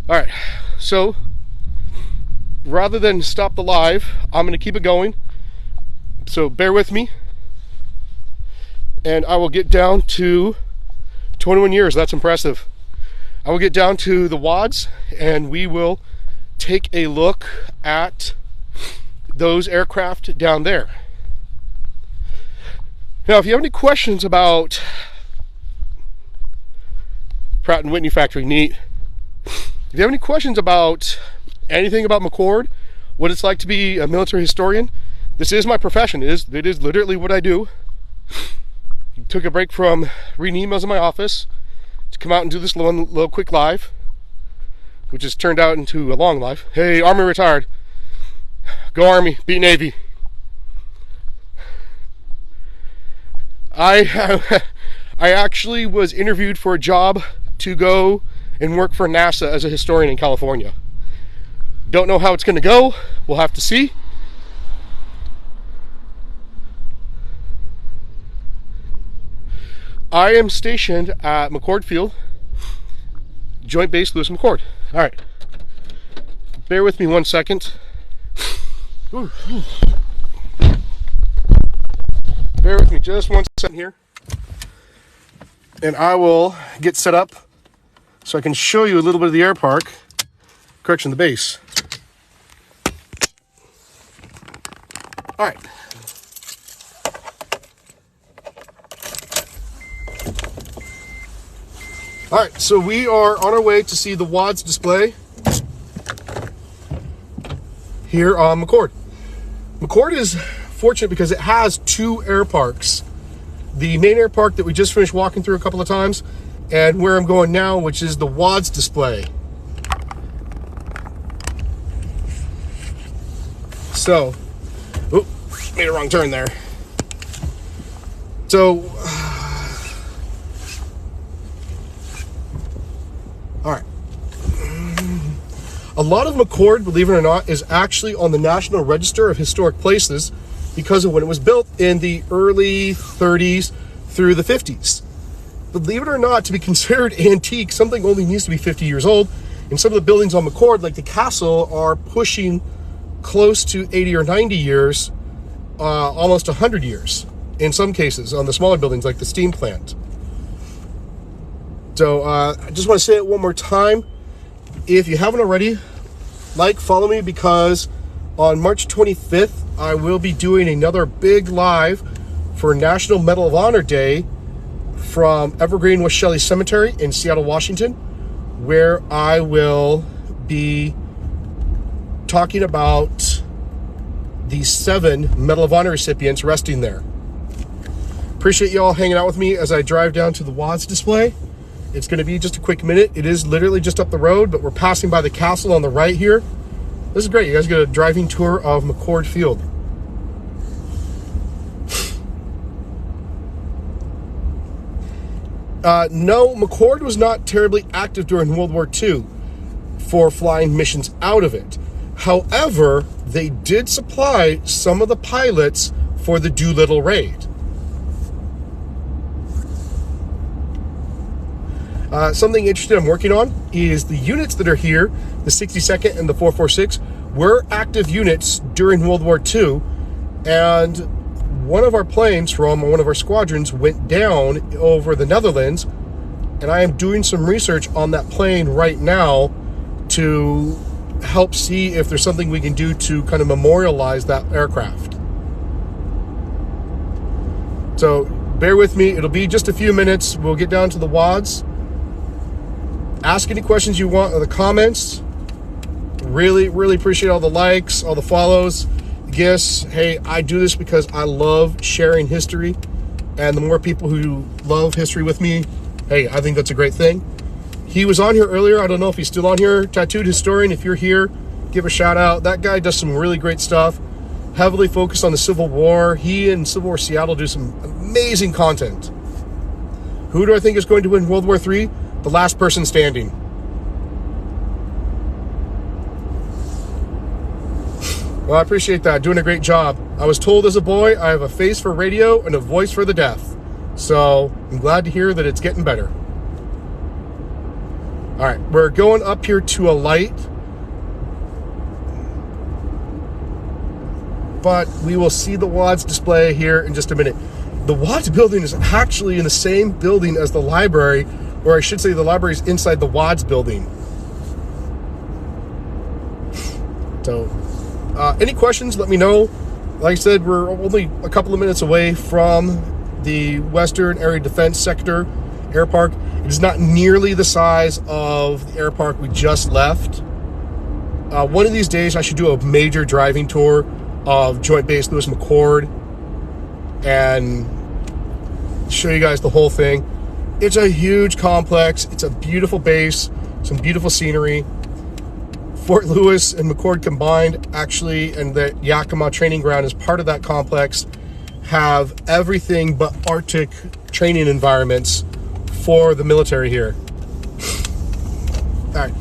Alright, so rather than stop the live, I'm going to keep it going. So bear with me, and I will get down to 21 years, that's impressive. I will get down to the WADs and we will take a look at those aircraft down there. Now, if you have any questions about Pratt & Whitney factory, neat. If you have any questions about anything about McChord, what it's like to be a military historian, this is my profession. It is literally what I do. Took a break from reading emails in my office to come out and do this little quick live, which has turned out into a long life. Hey, Army retired. Go Army, beat Navy. I actually was interviewed for a job to go and work for NASA as a historian in California. Don't know how it's going to go. We'll have to see. I am stationed at McChord Field, Joint Base Lewis McChord. All right. Bear with me one second. Bear with me just one second here. And I will get set up so I can show you a little bit of the air park. Correction, the base. All right. All right, so we are on our way to see the WADS display here on McChord. McChord is fortunate because it has two air parks. The main air park that we just finished walking through a couple of times, and where I'm going now, which is the WADS display. So, made a wrong turn there. So, all right. A lot of McChord, believe it or not, is actually on the National Register of Historic Places because of when it was built in the early 30s through the 50s. Believe it or not, to be considered antique, something only needs to be 50 years old. And some of the buildings on McChord, like the castle, are pushing close to 80 or 90 years, almost 100 years in some cases on the smaller buildings like the steam plant. So I just want to say it one more time. If you haven't already, follow me, because on March 25th, I will be doing another big live for National Medal of Honor Day from Evergreen West Shelley Cemetery in Seattle, Washington, where I will be talking about the 7 Medal of Honor recipients resting there. Appreciate you all hanging out with me as I drive down to the WADS display. It's going to be just a quick minute. It is literally just up the road, but we're passing by the castle on the right here. This is great. You guys get a driving tour of McChord Field. No, McChord was not terribly active during World War II for flying missions out of it. However, they did supply some of the pilots for the Doolittle raid. Something interesting I'm working on is the units that are here, the 62nd and the 446, were active units during World War II, and one of our planes from one of our squadrons went down over the Netherlands, and I am doing some research on that plane right now to help see if there's something we can do to kind of memorialize that aircraft. So bear with me. It'll be just a few minutes. We'll get down to the WADS. Ask any questions you want in the comments. Really, really appreciate all the likes, all the follows, gifts. Hey, I do this because I love sharing history, and the more people who love history with me, hey, I think that's a great thing. He was on here earlier. I don't know if he's still on here. Tattooed Historian, if you're here, give a shout out. That guy does some really great stuff. Heavily focused on the Civil War. He and Civil War Seattle do some amazing content. Who do I think is going to win World War III? The last person standing. Well, I appreciate that. Doing a great job. I was told as a boy I have a face for radio and a voice for the deaf. So I'm glad to hear that it's getting better. All right, we're going up here to a light, but we will see the WADS display here in just a minute. The Watts building is actually in the same building as the library, or I should say the library is inside the Watts building. So, any questions, let me know. Like I said, we're only a couple of minutes away from the Western Area Defense Sector Air Park. It is not nearly the size of the air park we just left. One of these days, I should do a major driving tour of Joint Base Lewis McChord and show you guys the whole thing. It's a huge complex. It's a beautiful base, some beautiful scenery. Fort Lewis and McChord combined, actually, and the Yakima Training Ground is part of that complex, have everything but Arctic training environments for the military here. All right.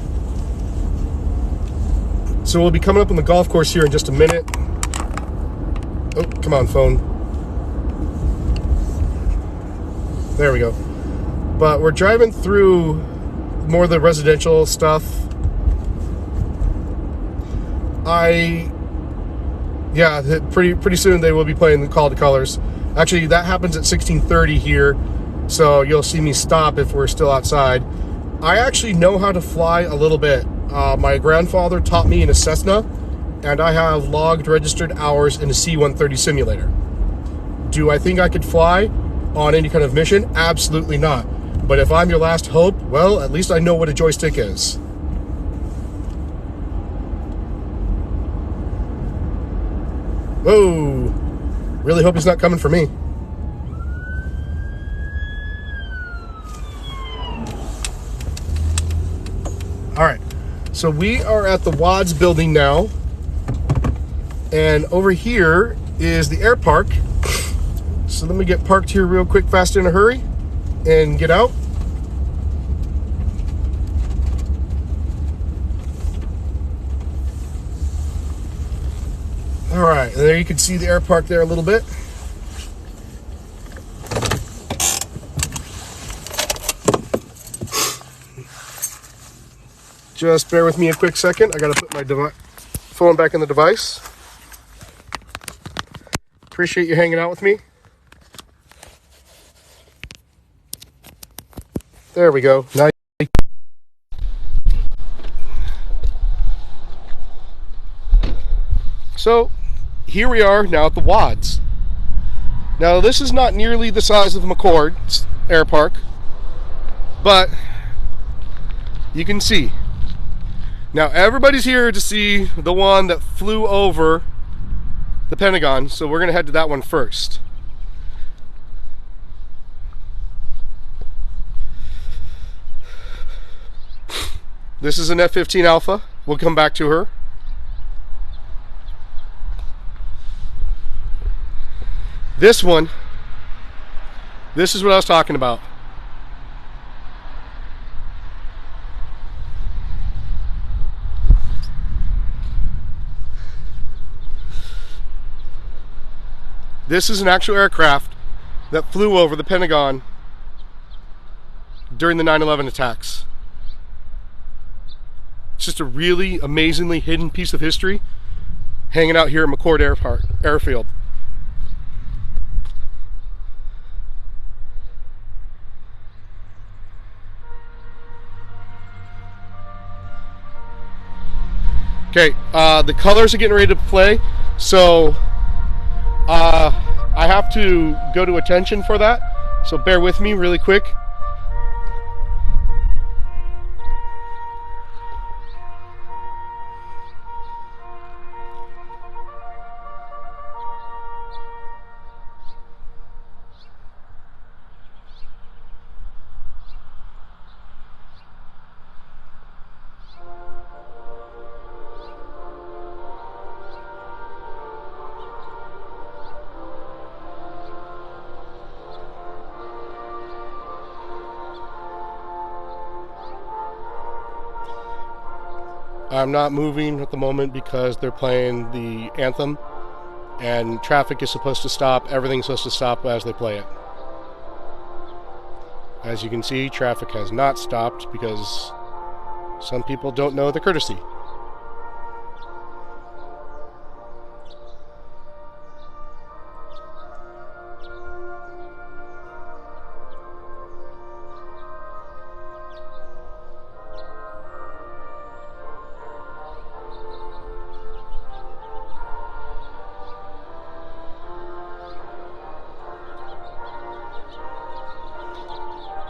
So we'll be coming up on the golf course here in just a minute. Oh, come on, phone. There we go. But we're driving through more of the residential stuff. Pretty soon they will be playing the Call to Colors. Actually, that happens at 16:30 here, so you'll see me stop if we're still outside. I actually know how to fly a little bit. My grandfather taught me in a Cessna, and I have logged registered hours in a C-130 simulator. Do I think I could fly on any kind of mission? Absolutely not. But if I'm your last hope, well, at least I know what a joystick is. Whoa! Really hope he's not coming for me. Alright, so we are at the Watts building now. And over here is the air park. So let me get parked here real quick, fast, in a hurry, and get out. All right, and there you can see the air park there a little bit. Just bear with me a quick second. I gotta put my phone back in the device. Appreciate you hanging out with me. There we go. Now, so here we are now at the Watts. Now this is not nearly the size of McChord's Air Park, but you can see. Now everybody's here to see the one that flew over the Pentagon, so we're going to head to that one first. This is an F-15 Alpha. We'll come back to her. This one, this is what I was talking about. This is an actual aircraft that flew over the Pentagon during the 9/11 attacks. It's just a really amazingly hidden piece of history hanging out here at McChord Airfield. Okay, the colors are getting ready to play, so I have to go to attention for that, so bear with me really quick. I'm not moving at the moment because they're playing the anthem and traffic is supposed to stop. Everything's supposed to stop as they play it. As you can see, traffic has not stopped because some people don't know the courtesy.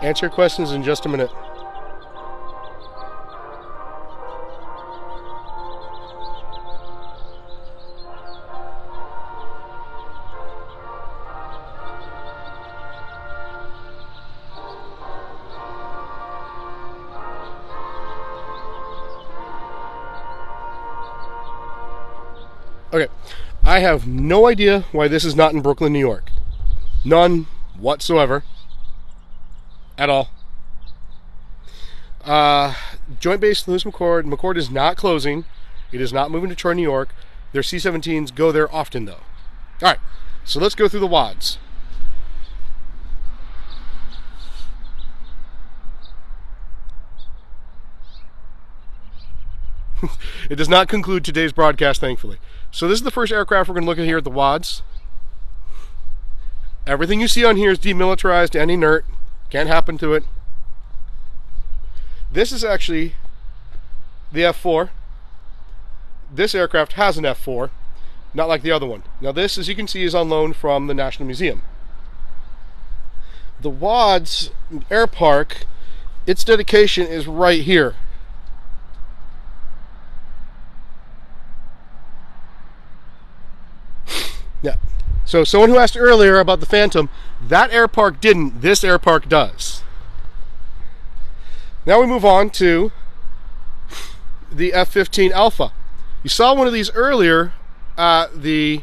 Answer your questions in just a minute. Okay, I have no idea why this is not in Brooklyn, New York. None whatsoever. At all. Joint Base Lewis McChord. McChord is not closing. It is not moving to Troy, New York. Their C-17s go there often, though. Alright, so let's go through the WADs. It does not conclude today's broadcast, thankfully. So this is the first aircraft we're going to look at here at the WADs. Everything you see on here is demilitarized and inert. Can't happen to it. This is actually the F4. This aircraft has an F4, not like the other one. Now this, as you can see, is on loan from the National Museum. The WADs Air Park, its dedication is right here. Yeah. So someone who asked earlier about the Phantom, that air park didn't. This air park does. Now we move on to the F-15 Alpha. You saw one of these earlier at the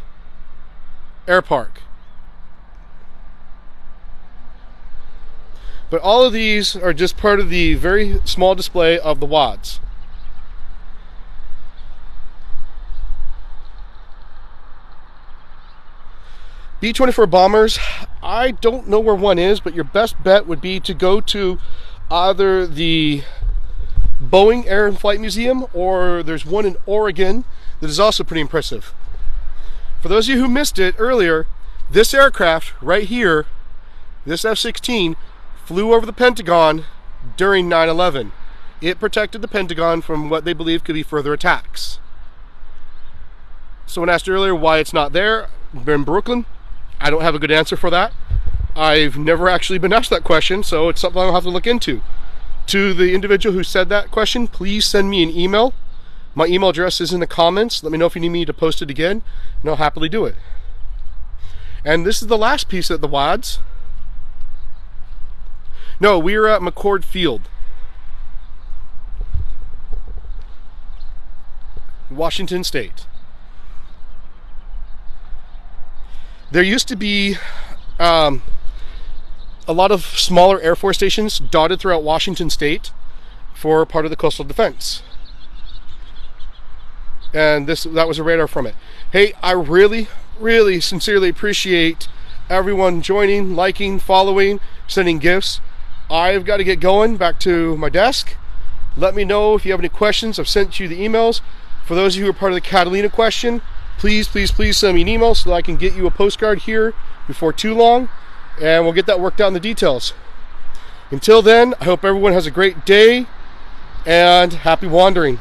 air park. But all of these are just part of the very small display of the WADs. B-24 bombers, I don't know where one is, but your best bet would be to go to either the Boeing Air and Flight Museum, or there's one in Oregon that is also pretty impressive. For those of you who missed it earlier, this aircraft right here, this F-16, flew over the Pentagon during 9/11. It protected the Pentagon from what they believe could be further attacks. Someone asked earlier why it's not there in Brooklyn. I don't have a good answer for that. I've never actually been asked that question, so it's something I'll have to look into. To the individual who said that question, please send me an email. My email address is in the comments. Let me know if you need me to post it again, and I'll happily do it. And this is the last piece at the WADs. No, we are at McChord Field, Washington State. There used to be a lot of smaller Air Force stations dotted throughout Washington State for part of the coastal defense. And that was a radar from it. Hey, I really, really sincerely appreciate everyone joining, liking, following, sending gifts. I've got to get going back to my desk. Let me know if you have any questions. I've sent you the emails. For those of you who are part of the Catalina question, please, please, please send me an email so that I can get you a postcard here before too long, and we'll get that worked out in the details. Until then, I hope everyone has a great day, and happy wandering.